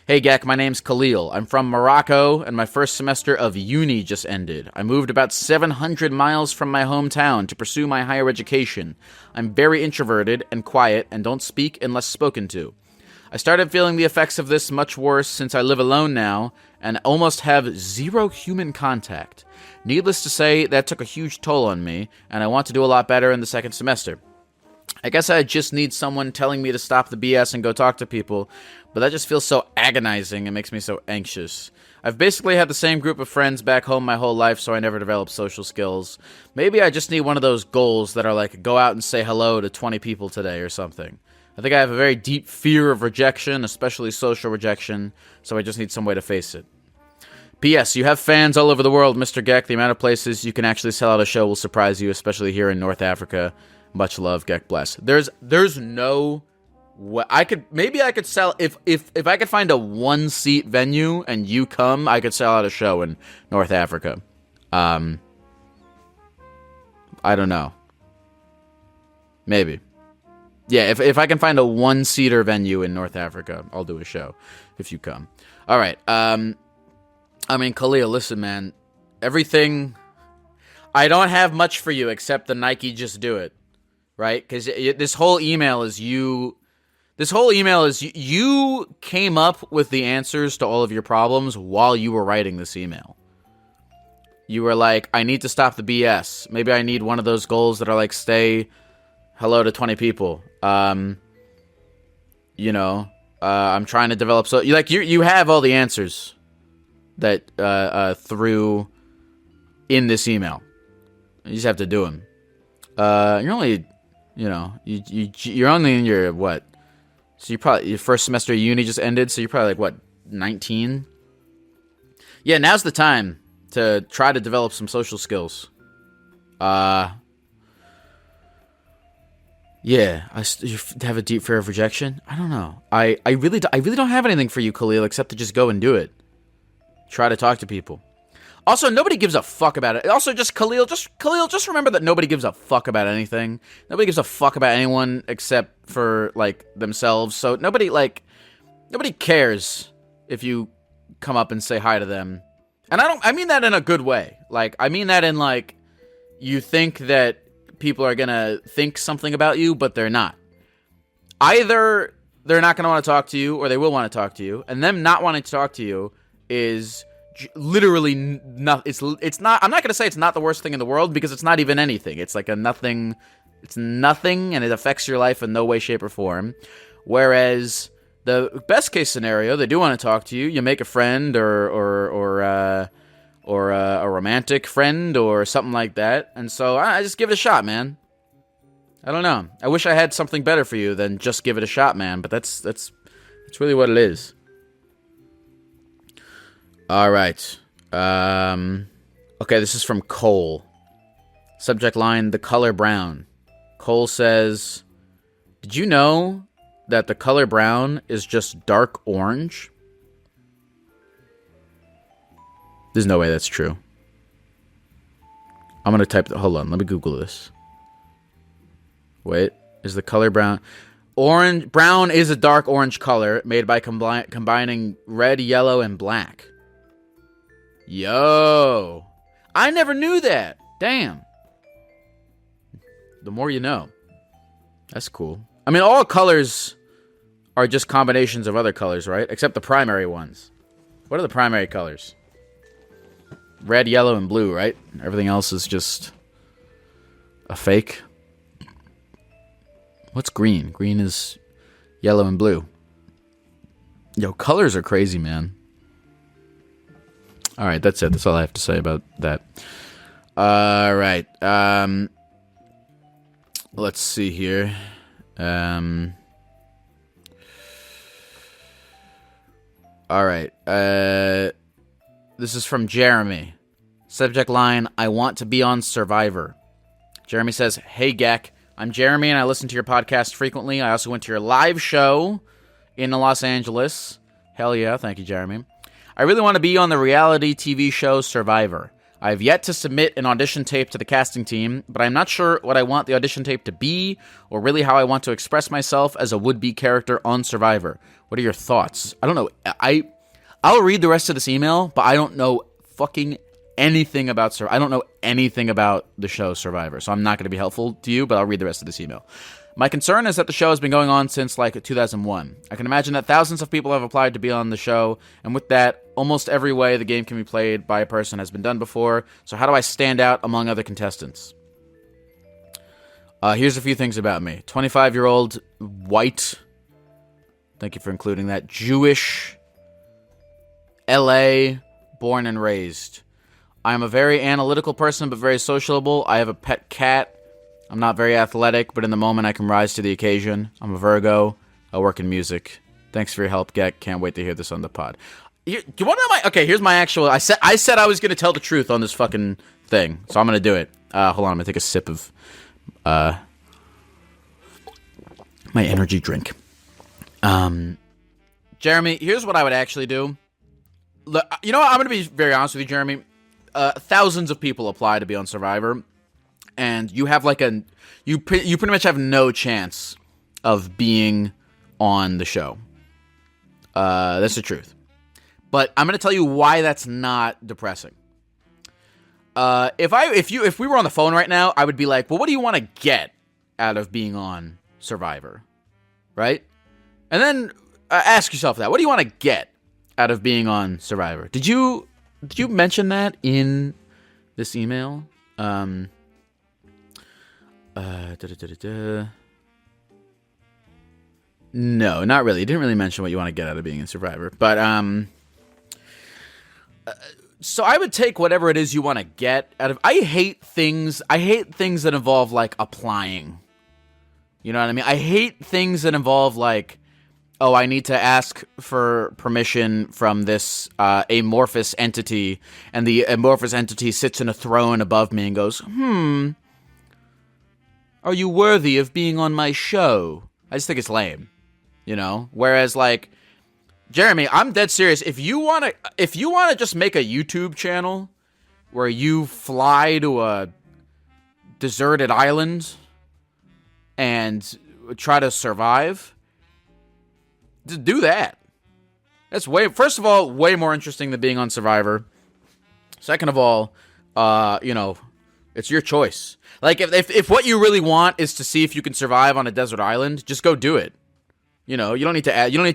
Hey, Gek, my name's Khalil. I'm from Morocco, and my first semester of uni just ended. I moved about 700 miles from my hometown to pursue my higher education. I'm very introverted and quiet and don't speak unless spoken to. I started feeling the effects of this much worse since I live alone now and almost have zero human contact. Needless to say, that took a huge toll on me, and I want to do a lot better in the second semester. I guess I just need someone telling me to stop the BS and go talk to people, but that just feels so agonizing and makes me so anxious. I've basically had the same group of friends back home my whole life, so I never developed social skills. Maybe I just need one of those goals that are like, go out and say hello to 20 people today or something. I think I have a very deep fear of rejection, especially social rejection, so I just need some way to face it. P.S. You have fans all over the world, Mr. Geck. The amount of places you can actually sell out a show will surprise you, especially here in North Africa. Much love, Geck bless. There's no way I could sell if I could find a 1-seat venue and you come, I could sell out a show in North Africa. I don't know. Maybe. Yeah, if I can find a 1-seater venue in North Africa, I'll do a show if you come. All right. Khalil, listen, man. Everything. I don't have much for you except the Nike Just Do It. Right? Because this whole email is you. This whole email is you came up with the answers to all of your problems while you were writing this email. You were like, I need to stop the BS. Maybe I need one of those goals that are like, say hello to 20 people. I'm trying to develop. So you have all the answers that through in this email. You just have to do them. You're only. You're only in your, what? So your first semester of uni just ended, so you're probably like, 19? Yeah, now's the time to try to develop some social skills. Yeah, you have a deep fear of rejection? I don't know. I really don't have anything for you, Khalil, except to just go and do it. Try to talk to people. Also, nobody gives a fuck about it. Also, Khalil, just remember that nobody gives a fuck about anything. Nobody gives a fuck about anyone except for, themselves. So nobody cares if you come up and say hi to them. And I mean that in a good way. I mean that in, you think that people are gonna think something about you, but they're not. Either they're not gonna want to talk to you, or they will want to talk to you. And them not wanting to talk to you is literally not. It's not. I'm not gonna say it's not the worst thing in the world, because it's not even anything. It's like a nothing. It's nothing, and it affects your life in no way, shape, or form. Whereas the best case scenario, they do want to talk to you. You make a friend, or a romantic friend, or something like that. And so I just give it a shot, man. I don't know. I wish I had something better for you than just give it a shot, man. But that's really what it is. All right. Okay, this is from Cole. Subject line, the color brown. Cole says, did you know that the color brown is just dark orange? There's no way that's true. I'm going to type... Hold on, let me Google this. Wait, is the color brown... Brown is a dark orange color made by combining red, yellow, and black. Yo! I never knew that! Damn. The more you know. That's cool. I mean, all colors are just combinations of other colors, right? Except the primary ones. What are the primary colors? Red, yellow, and blue, right? Everything else is just a fake. What's green? Green is yellow and blue. Yo, colors are crazy, man. All right, that's it. That's all I have to say about that. All right. Let's see here. All right. This is from Jeremy. Subject line, I want to be on Survivor. Jeremy says, hey, Geck. I'm Jeremy, and I listen to your podcast frequently. I also went to your live show in Los Angeles. Hell yeah. Thank you, Jeremy. I really want to be on the reality TV show Survivor. I have yet to submit an audition tape to the casting team, but I'm not sure what I want the audition tape to be, or really how I want to express myself as a would-be character on Survivor. What are your thoughts? I don't know. I'll read the rest of this email, but I don't know fucking anything about Survivor. I don't know anything about the show Survivor, so I'm not going to be helpful to you, but I'll read the rest of this email. My concern is that the show has been going on since, 2001. I can imagine that thousands of people have applied to be on the show, and with that, almost every way the game can be played by a person has been done before, so how do I stand out among other contestants? Here's a few things about me. 25-year-old, white, thank you for including that, Jewish, LA, born and raised. I am a very analytical person, but very sociable. I have a pet cat. I'm not very athletic, but in the moment I can rise to the occasion. I'm a Virgo. I work in music. Thanks for your help, Geck. Can't wait to hear this on the pod. Do you want to know my... Okay, here's my actual... I said I was going to tell the truth on this fucking thing, so I'm going to do it. Hold on, I'm going to take a sip of my energy drink. Jeremy, here's what I would actually do. Look, you know what? I'm going to be very honest with you, Jeremy. Thousands of people apply to be on Survivor, and you have you pretty much have no chance of being on the show. That's the truth. But I'm going to tell you why that's not depressing. If we were on the phone right now, I would be like, well, what do you want to get out of being on Survivor? Right? And then ask yourself that. What do you want to get out of being on Survivor? Did you mention that in this email? No, not really. You didn't really mention what you want to get out of being in Survivor. But, so I would take whatever it is you want to get out of... I hate things that involve, applying. You know what I mean? I hate things that involve, oh, I need to ask for permission from this amorphous entity, and the amorphous entity sits in a throne above me and goes, are you worthy of being on my show? I just think it's lame, you know? Whereas, Jeremy, I'm dead serious. If you want to just make a YouTube channel where you fly to a deserted island and try to survive, just do that. That's first of all, way more interesting than being on Survivor. Second of all, it's your choice. If what you really want is to see if you can survive on a desert island, just go do it. You know, you don't need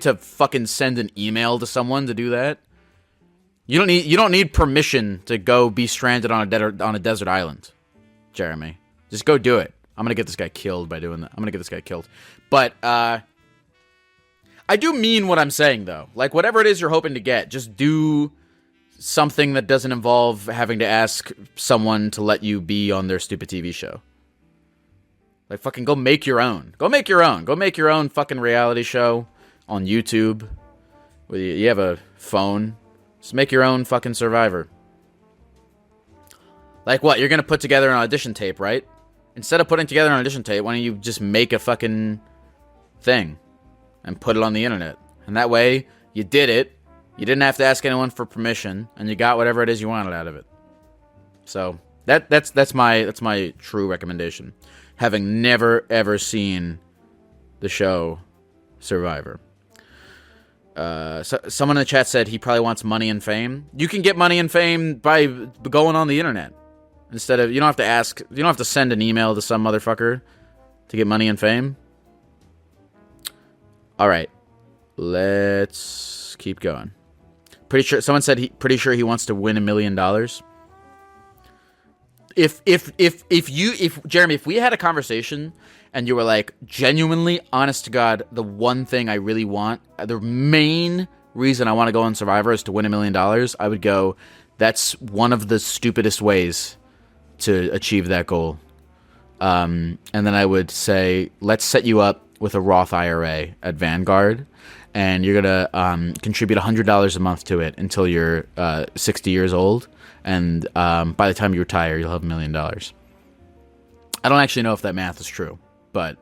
to fucking send an email to someone to do that. You don't need permission to go be stranded on a desert island, Jeremy. Just go do it. I'm gonna get this guy killed by doing that. I'm gonna get this guy killed. But I do mean what I'm saying though. Whatever it is you're hoping to get, just do something that doesn't involve having to ask someone to let you be on their stupid TV show. Like, fucking go make your own. Go make your own. Go make your own fucking reality show on YouTube. You have a phone. Just make your own fucking Survivor. Like what? You're going to put together an audition tape, right? Instead of putting together an audition tape, why don't you just make a fucking thing and put it on the internet? And that way, you did it. You didn't have to ask anyone for permission, and you got whatever it is you wanted out of it. So that's my true recommendation. Having never ever seen the show Survivor. So someone in the chat said he probably wants money and fame. You can get money and fame by going on the internet. Instead of, you don't have to ask, you don't have to send an email to some motherfucker to get money and fame. All right, let's keep going. Pretty sure someone said pretty sure he wants to win $1 million. If Jeremy, if we had a conversation and you were like, genuinely, honest to God, the one thing I really want, the main reason I want to go on Survivor is to win $1 million, I would go, that's one of the stupidest ways to achieve that goal. And then I would say, let's set you up with a Roth IRA at Vanguard, and you're going to contribute $100 a month to it until you're 60 years old. And by the time you retire, you'll have $1 million. I don't actually know if that math is true, but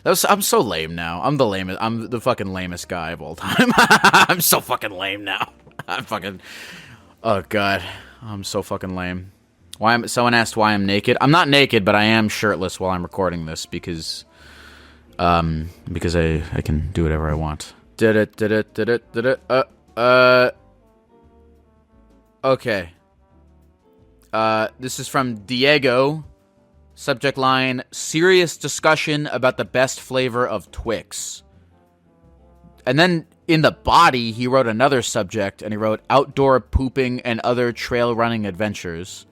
I'm so lame now. I'm the fucking lamest guy of all time. I'm so fucking lame now. Oh god, I'm so fucking lame. Someone asked why I'm naked. I'm not naked, but I am shirtless while I'm recording this because I can do whatever I want. Okay. This is from Diego. Subject line, serious discussion about the best flavor of Twix. And then in the body, he wrote another subject, and he wrote outdoor pooping and other trail running adventures.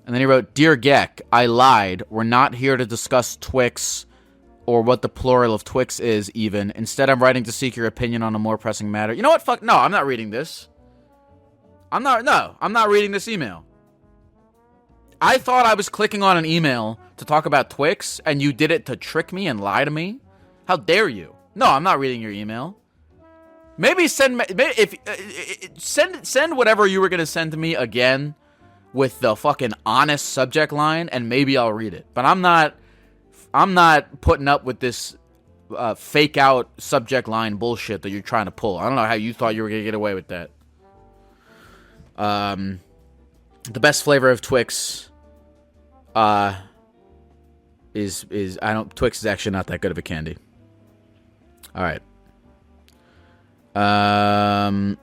And then he wrote, Dear Geck, I lied. We're not here to discuss Twix or what the plural of Twix is even. Instead, I'm writing to seek your opinion on a more pressing matter. You know what? Fuck. No, I'm not reading this. I'm not reading this email. I thought I was clicking on an email to talk about Twix, and you did it to trick me and lie to me? How dare you? No, I'm not reading your email. Maybe send whatever you were going to send to me again with the fucking honest subject line, and maybe I'll read it. But I'm not putting up with this fake out subject line bullshit that you're trying to pull. I don't know how you thought you were going to get away with that. The best flavor of Twix Twix is actually not that good of a candy. All right.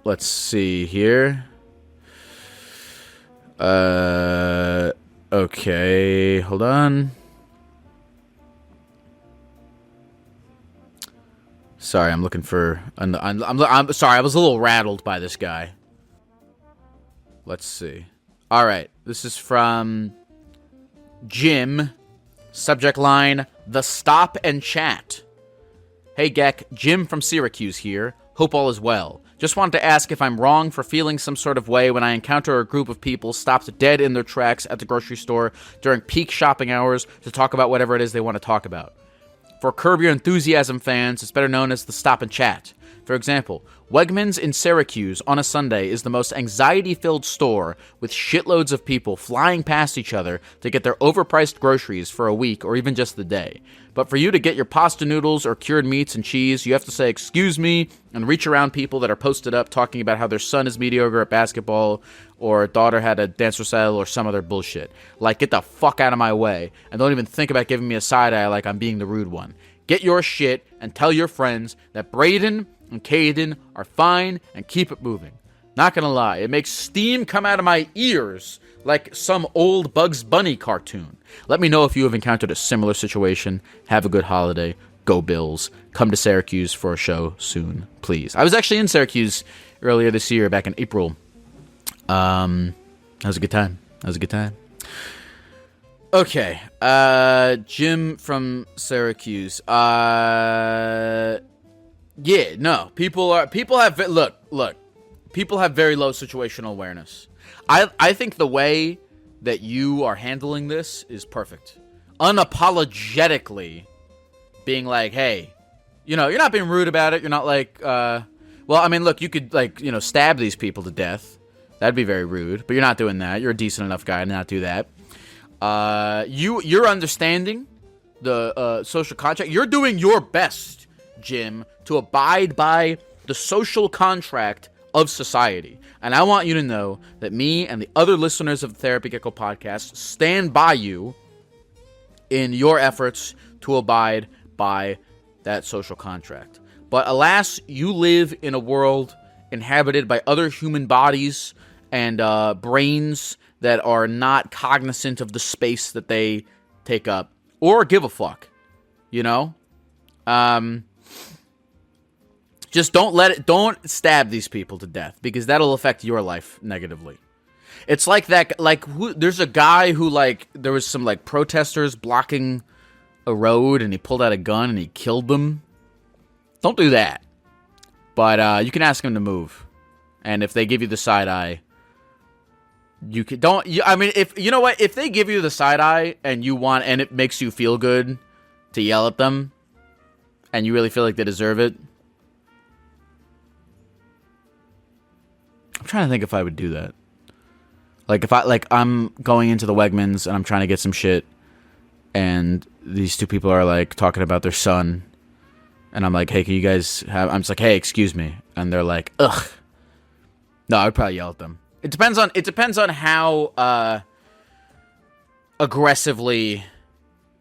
Let's see here. Okay, hold on. Sorry, I'm looking for. I'm sorry, I was a little rattled by this guy. Let's see. All right, this is from Jim. Subject line: The Stop and Chat. Hey Geck, Jim from Syracuse here. Hope all is well. Just wanted to ask if I'm wrong for feeling some sort of way when I encounter a group of people stopped dead in their tracks at the grocery store during peak shopping hours to talk about whatever it is they want to talk about. For Curb Your Enthusiasm fans, it's better known as the Stop and Chat. For example, Wegmans in Syracuse on a Sunday is the most anxiety-filled store with shitloads of people flying past each other to get their overpriced groceries for a week or even just the day. But for you to get your pasta noodles or cured meats and cheese, you have to say, excuse me, and reach around people that are posted up talking about how their son is mediocre at basketball or daughter had a dance recital or some other bullshit. Like, get the fuck out of my way, and don't even think about giving me a side eye like I'm being the rude one. Get your shit and tell your friends that Braden and Caden are fine and keep it moving. Not gonna lie, it makes steam come out of my ears like some old Bugs Bunny cartoon. Let me know if you have encountered a similar situation. Have a good holiday. Go Bills. Come to Syracuse for a show soon, please. I was actually in Syracuse earlier this year, back in April. That was a good time. Okay. Jim from Syracuse. Yeah, no. People have very low situational awareness. I think the way that you are handling this is perfect. unapologetically being like, hey, you know, you're not being rude about it. You're not like, well, I mean, look, you could, like, you know, stab these people to death. That'd be very rude, but you're not doing that. You're a decent enough guy to not do that. You're understanding the social contract. You're doing your best, Jim, to abide by the social contract of society. And I want you to know that me and the other listeners of the Therapy Gecko podcast stand by you in your efforts to abide by that social contract. But alas, you live in a world inhabited by other human bodies and brains that are not cognizant of the space that they take up or give a fuck, you know? Just don't stab these people to death, because that'll affect your life negatively. It's like that, there's a guy who, like, there was some, like, protesters blocking a road, and he pulled out a gun and he killed them. Don't do that. But, you can ask him to move. And if they give you the side eye, if, you know what, if they give you the side eye and it makes you feel good to yell at them, and you really feel like they deserve it, I'm trying to think if I would do that. Like, if I'm going into the Wegmans and I'm trying to get some shit, and these two people are, like, talking about their son, and I'm like, hey, can you guys I'm just like, hey, excuse me. And they're like, ugh. No, I would probably yell at them. It depends on how aggressively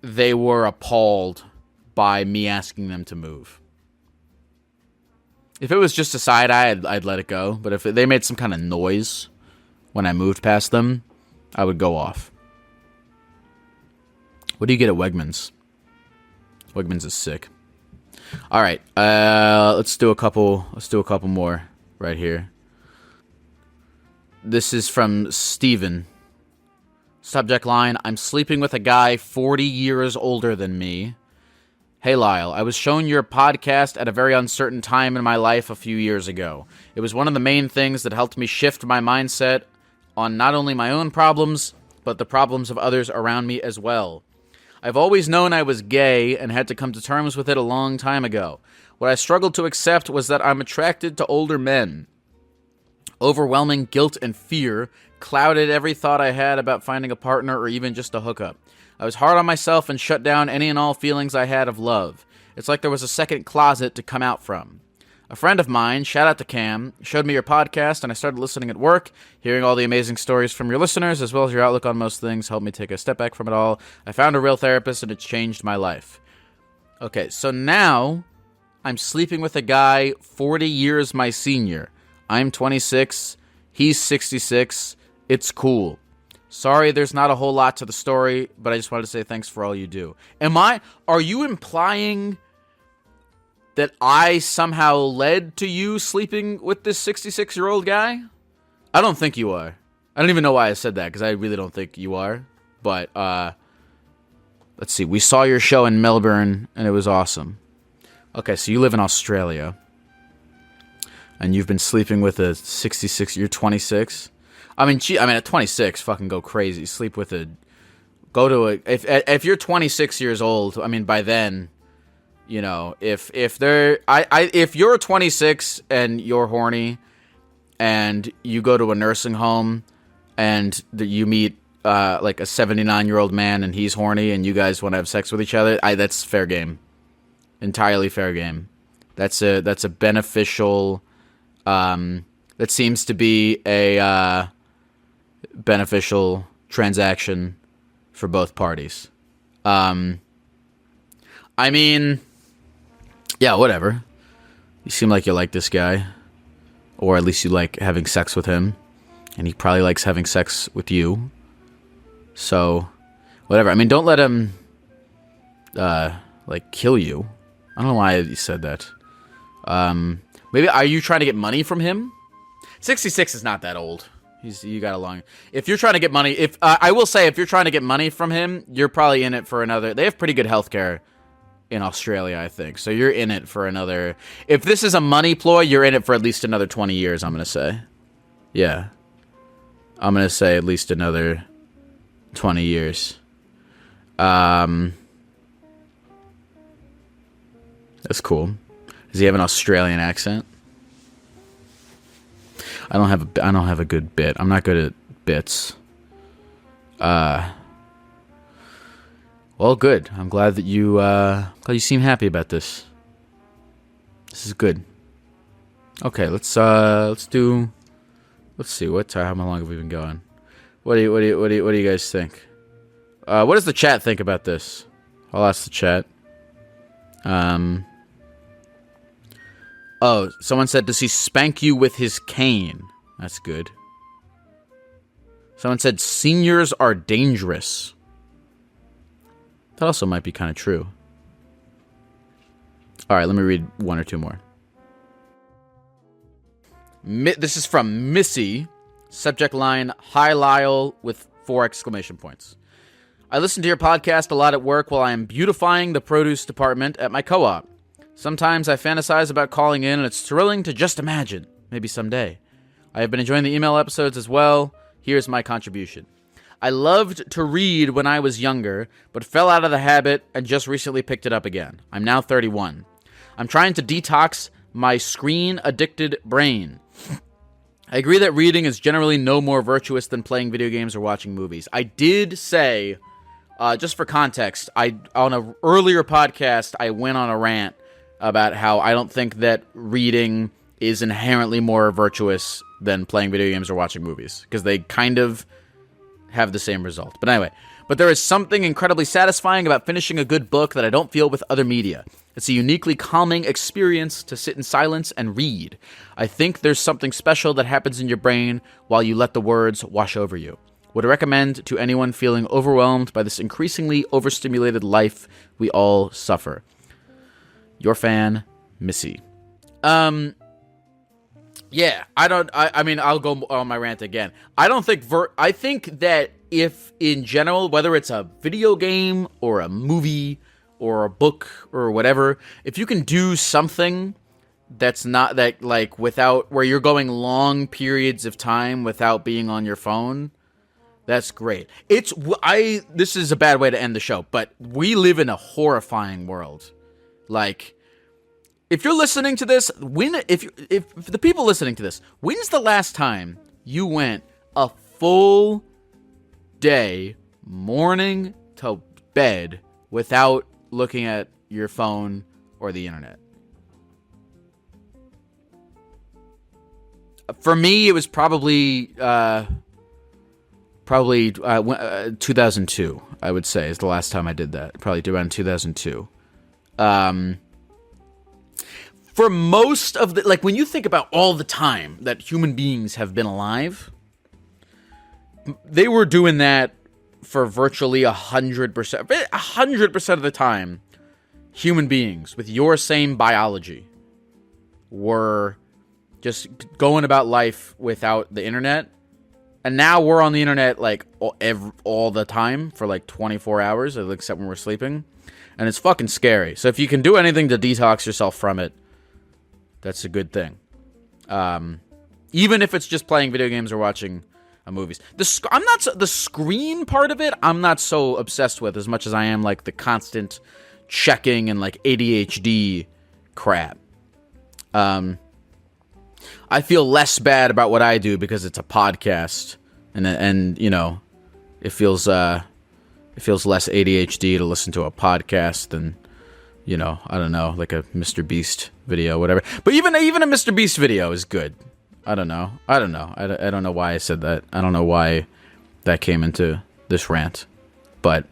they were appalled by me asking them to move. If it was just a side eye, I'd let it go. But if they made some kind of noise when I moved past them, I would go off. What do you get at Wegmans? Wegmans is sick. All right, let's do a couple more right here. This is from Steven. Subject line: I'm sleeping with a guy 40 years older than me. Hey Lyle, I was shown your podcast at a very uncertain time in my life a few years ago. It was one of the main things that helped me shift my mindset on not only my own problems, but the problems of others around me as well. I've always known I was gay and had to come to terms with it a long time ago. What I struggled to accept was that I'm attracted to older men. Overwhelming guilt and fear clouded every thought I had about finding a partner or even just a hookup. I was hard on myself and shut down any and all feelings I had of love. It's like there was a second closet to come out from. A friend of mine, shout out to Cam, showed me your podcast, and I started listening at work. Hearing all the amazing stories from your listeners, as well as your outlook on most things, helped me take a step back from it all. I found a real therapist, and it's changed my life. Okay, so now I'm sleeping with a guy 40 years my senior. I'm 26. He's 66. It's cool. Sorry, there's not a whole lot to the story, but I just wanted to say thanks for all you do. Are you implying that I somehow led to you sleeping with this 66-year-old guy? I don't think you are. I don't even know why I said that, because I really don't think you are. But, let's see. We saw your show in Melbourne, and it was awesome. Okay, so you live in Australia, and you've been sleeping with a 66... You're 26? I mean, at 26, fucking go crazy. Sleep with a... Go to a... If you're 26 years old, I mean, by then, you know, if you're 26 and you're horny, and you go to a nursing home, and you meet, like, a 79-year-old man, and he's horny, and you guys want to have sex with each other, that's fair game. Entirely fair game. That's a beneficial... that seems to be a beneficial transaction for both parties. I mean, yeah, whatever. You seem like you like this guy, or at least you like having sex with him, and he probably likes having sex with you. So, whatever. I mean, don't let him, like, kill you. I don't know why you said that. Maybe, are you trying to get money from him? 66 is not that old. You got a long... If you're trying to get money... I will say, if you're trying to get money from him, you're probably in it for another... They have pretty good healthcare in Australia, I think. So you're in it for another... If this is a money ploy, you're in it for at least another 20 years, I'm going to say. Yeah. I'm going to say at least another 20 years. That's cool. Does he have an Australian accent? I don't have a good bit. I'm not good at bits. Well, good. I'm glad that you seem happy about this. This is good. Okay, let's see how long have we been going? What do you guys think? What does the chat think about this? I'll ask the chat. Oh, someone said, does he spank you with his cane? That's good. Someone said, seniors are dangerous. That also might be kind of true. All right, let me read one or two more. This is from Missy. Subject line, hi Lyle, with 4 exclamation points. I listen to your podcast a lot at work while I am beautifying the produce department at my co-op. Sometimes I fantasize about calling in, and it's thrilling to just imagine. Maybe someday. I have been enjoying the email episodes as well. Here's my contribution. I loved to read when I was younger, but fell out of the habit and just recently picked it up again. I'm now 31. I'm trying to detox my screen-addicted brain. I agree that reading is generally no more virtuous than playing video games or watching movies. I did say, just for context, on an earlier podcast, I went on a rant about how I don't think that reading is inherently more virtuous than playing video games or watching movies, because they kind of have the same result. But anyway, there is something incredibly satisfying about finishing a good book that I don't feel with other media. It's a uniquely calming experience to sit in silence and read. I think there's something special that happens in your brain while you let the words wash over you. Would recommend to anyone feeling overwhelmed by this increasingly overstimulated life we all suffer. Your fan, Missy. Yeah, I mean, I'll go on my rant again. I don't think, I think that if, in general, whether it's a video game or a movie or a book or whatever, if you can do something that's not that, like, without, where you're going long periods of time without being on your phone, that's great. This is a bad way to end the show, but we live in a horrifying world. Like, if you're listening to this, if the people listening to this, when's the last time you went a full day, morning to bed, without looking at your phone or the internet? For me, it was probably 2002, I would say, is the last time I did that. Probably around 2002. For most of the, like, when you think about all the time that human beings have been alive, they were doing that for virtually 100%. 100% of the time, human beings with your same biology were just going about life without the internet. And now we're on the internet, like, all the time for, like, 24 hours, except when we're sleeping. And it's fucking scary. So if you can do anything to detox yourself from it, that's a good thing. Even if it's just playing video games or watching movies. The screen part of it, I'm not so obsessed with as much as I am, like, the constant checking and, like, ADHD crap. I feel less bad about what I do because it's a podcast, and you know, it feels less ADHD to listen to a podcast than, you know, I don't know, like a Mr. Beast video, whatever. But even a Mr. Beast video is good. I don't know. I don't know why I said that. I don't know why that came into this rant. But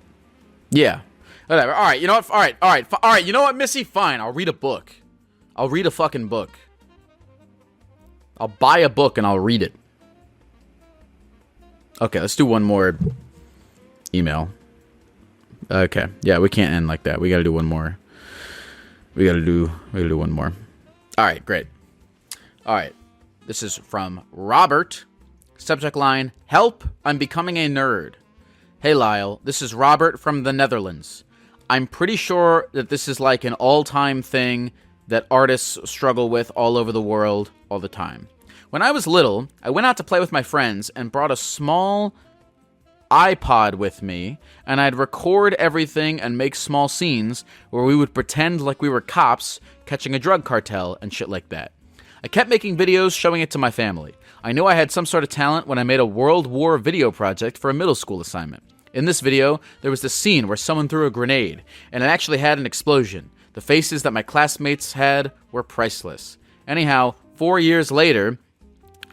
yeah, whatever. All right, you know what? All right. You know what, Missy? Fine. I'll read a book. I'll read a fucking book. I'll buy a book and I'll read it. Okay, let's do one more email. Okay, yeah, we can't end like that. We gotta do one more. We gotta do one more. All right, great. All right, this is from Robert. Subject line, help, I'm becoming a nerd. Hey, Lyle, this is Robert from the Netherlands. I'm pretty sure that this is like an all-time thing that artists struggle with all over the world all the time. When I was little, I went out to play with my friends and brought a small iPod with me, and I'd record everything and make small scenes where we would pretend like we were cops catching a drug cartel and shit like that. I kept making videos showing it to my family. I knew I had some sort of talent when I made a World War video project for a middle school assignment. In this video, there was this scene where someone threw a grenade, and it actually had an explosion. The faces that my classmates had were priceless. Anyhow, 4 years later,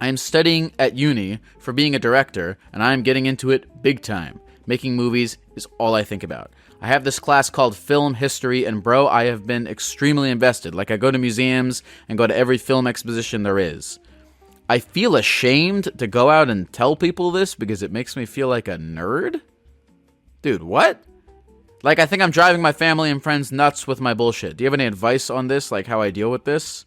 I am studying at uni for being a director, and I am getting into it big time. Making movies is all I think about. I have this class called Film History, and bro, I have been extremely invested. Like, I go to museums and go to every film exposition there is. I feel ashamed to go out and tell people this because it makes me feel like a nerd? Dude, what? Like, I think I'm driving my family and friends nuts with my bullshit. Do you have any advice on this, like how I deal with this?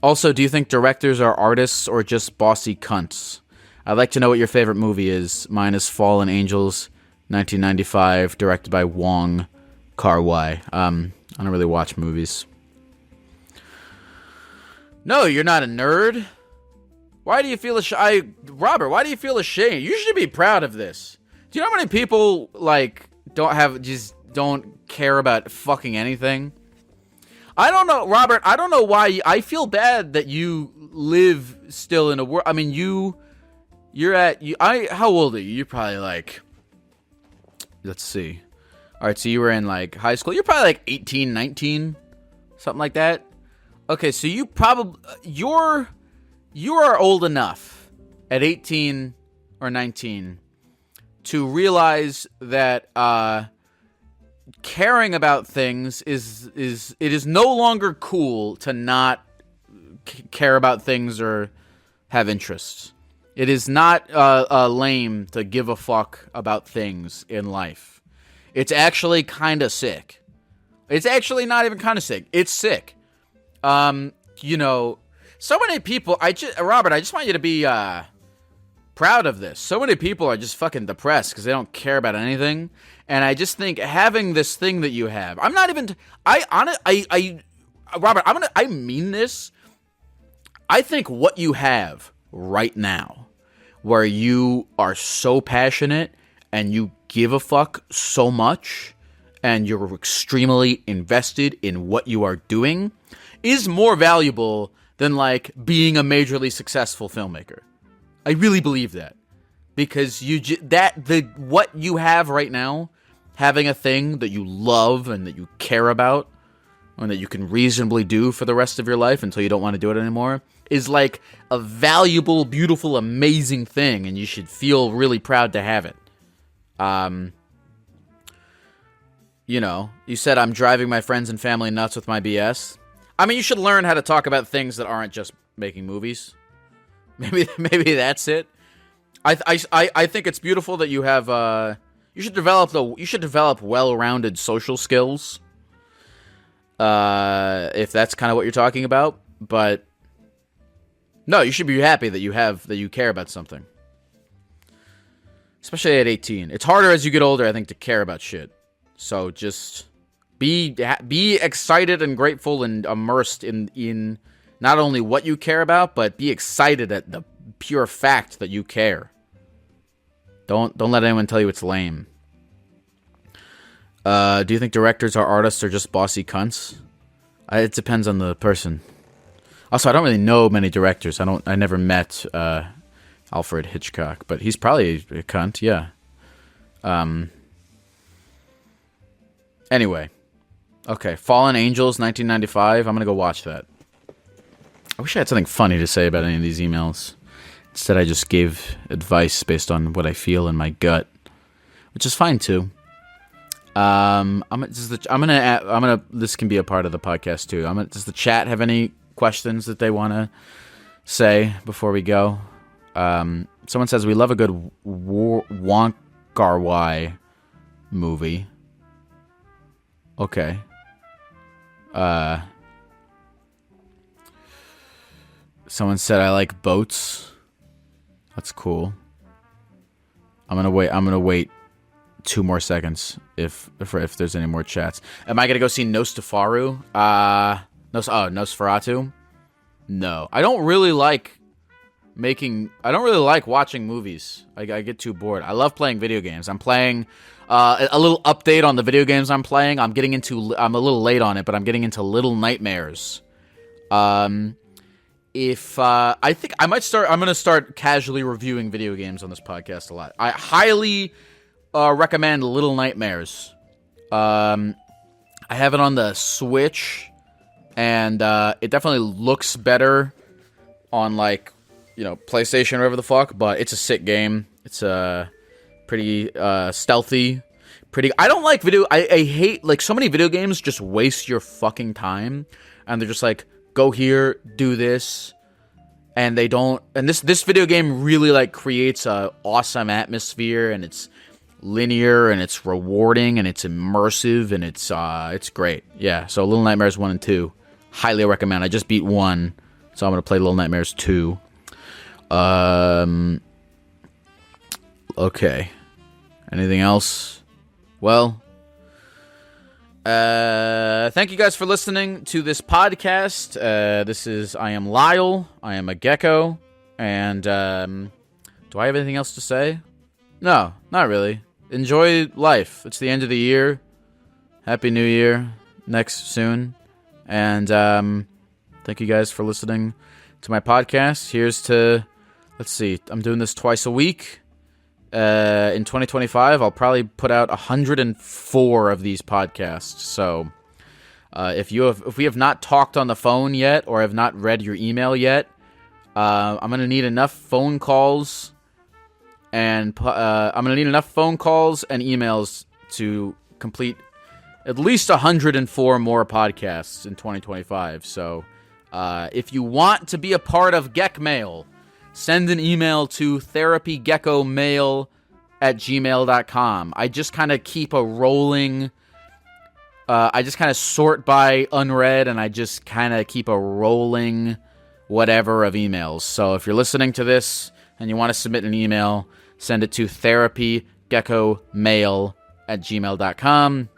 Also, do you think directors are artists or just bossy cunts? I'd like to know what your favorite movie is. Mine is Fallen Angels, 1995, directed by Wong Kar-wai. I don't really watch movies. No, you're not a nerd. Why do you feel ashamed? Robert, why do you feel ashamed? You should be proud of this. Do you know how many people, like, don't care about fucking anything? I don't know, Robert, I don't know why. I feel bad that you live still in a world. I mean, how old are you? You're probably like, let's see. All right, so you were in like high school. You're probably like 18, 19, something like that. Okay, so you are old enough at 18 or 19 to realize that caring about things it is no longer cool to not care about things or have interests. It is not lame to give a fuck about things in life. It's actually kind of sick. It's actually not even kind of sick. It's sick. You know, so many people. Robert, I just want you to be proud of this. So many people are just fucking depressed because they don't care about anything. And I just think having this thing that you have, Robert, I mean this. I think what you have right now, where you are so passionate and you give a fuck so much and you're extremely invested in what you are doing, is more valuable than like being a majorly successful filmmaker. I really believe that. Because what you have right now, having a thing that you love and that you care about, and that you can reasonably do for the rest of your life until you don't want to do it anymore, is like a valuable, beautiful, amazing thing, and you should feel really proud to have it. You know, you said I'm driving my friends and family nuts with my BS. I mean, you should learn how to talk about things that aren't just making movies. Maybe that's it. I think it's beautiful that you have. You should develop well-rounded social skills. If that's kind of what you're talking about, but no, you should be happy that you care about something. Especially at 18, it's harder as you get older, I think, to care about shit. So just be excited and grateful and immersed in not only what you care about, but be excited at the pure fact that you care. Don't let anyone tell you it's lame. Do you think directors are artists or just bossy cunts? It depends on the person. Also, I don't really know many directors. I never met Alfred Hitchcock, but he's probably a cunt, yeah. Anyway. Okay, Fallen Angels, 1995. I'm gonna go watch that. I wish I had something funny to say about any of these emails. Instead, I just gave advice based on what I feel in my gut, which is fine too. This can be a part of the podcast too. Does the chat have any questions that they want to say before we go? Someone says we love a good Wong Kar-wai movie. Okay. Someone said I like boats. That's cool. I'm gonna wait 2 more seconds if there's any more chats. Am I gonna go see Nosferatu? No, I don't really like I don't really like watching movies. I get too bored. I love playing video games. I'm playing a little update on the video games I'm playing. I'm a little late on it, but I'm getting into Little Nightmares. I think I'm going to start casually reviewing video games on this podcast a lot. I highly recommend Little Nightmares. I have it on the Switch, and it definitely looks better on, like, you know, PlayStation or whatever the fuck, but it's a sick game. It's pretty stealthy. I don't like I hate, like, so many video games just waste your fucking time, and they're just like, go here, do this, and they don't, and this video game really, like, creates a awesome atmosphere, and it's linear, and it's rewarding, and it's immersive, and it's great. Yeah, so Little Nightmares 1 and 2, highly recommend. I just beat 1, so I'm gonna play Little Nightmares 2. Okay. Anything else? Well, thank you guys for listening to this podcast. I am Lyle. I am a gecko. And, do I have anything else to say? No, not really. Enjoy life. It's the end of the year. Happy New Year. Next soon. And, thank you guys for listening to my podcast. Here's to... Let's see, I'm doing this twice a week. In 2025, I'll probably put out 104 of these podcasts. So, if we have not talked on the phone yet, or have not read your email yet, I'm gonna need enough phone calls, and emails to complete at least 104 more podcasts in 2025. So, if you want to be a part of Geckmail, send an email to therapygeckomail@gmail.com. I just kind of keep a rolling... I just kind of sort by unread, and I just kind of keep a rolling whatever of emails. So if you're listening to this and you want to submit an email, send it to therapygeckomail@gmail.com.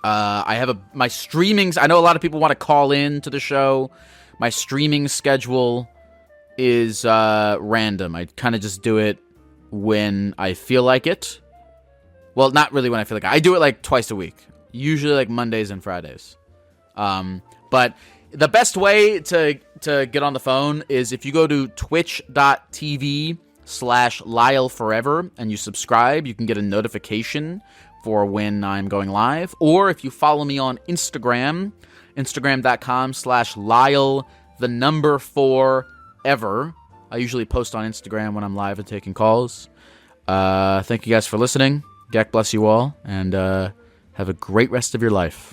I have my streamings... I know a lot of people want to call in to the show. My streaming schedule is random. I kind of just do it when I feel like it. Well, not really when I feel like it. I do it like twice a week. Usually like Mondays and Fridays. But the best way to get on the phone is if you go to twitch.tv/LyleForever and you subscribe, you can get a notification for when I'm going live. Or if you follow me on Instagram, Instagram.com/Lyle4ever. I usually post on Instagram when I'm live and taking calls. Thank you guys for listening. Geck bless you all, and have a great rest of your life.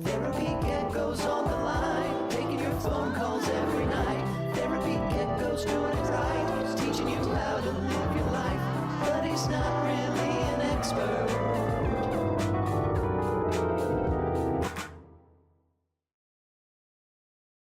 Therapy Geckos on the line, taking your phone calls every night. Therapy Geckos doing it right, he's teaching you how to live your life, but he's not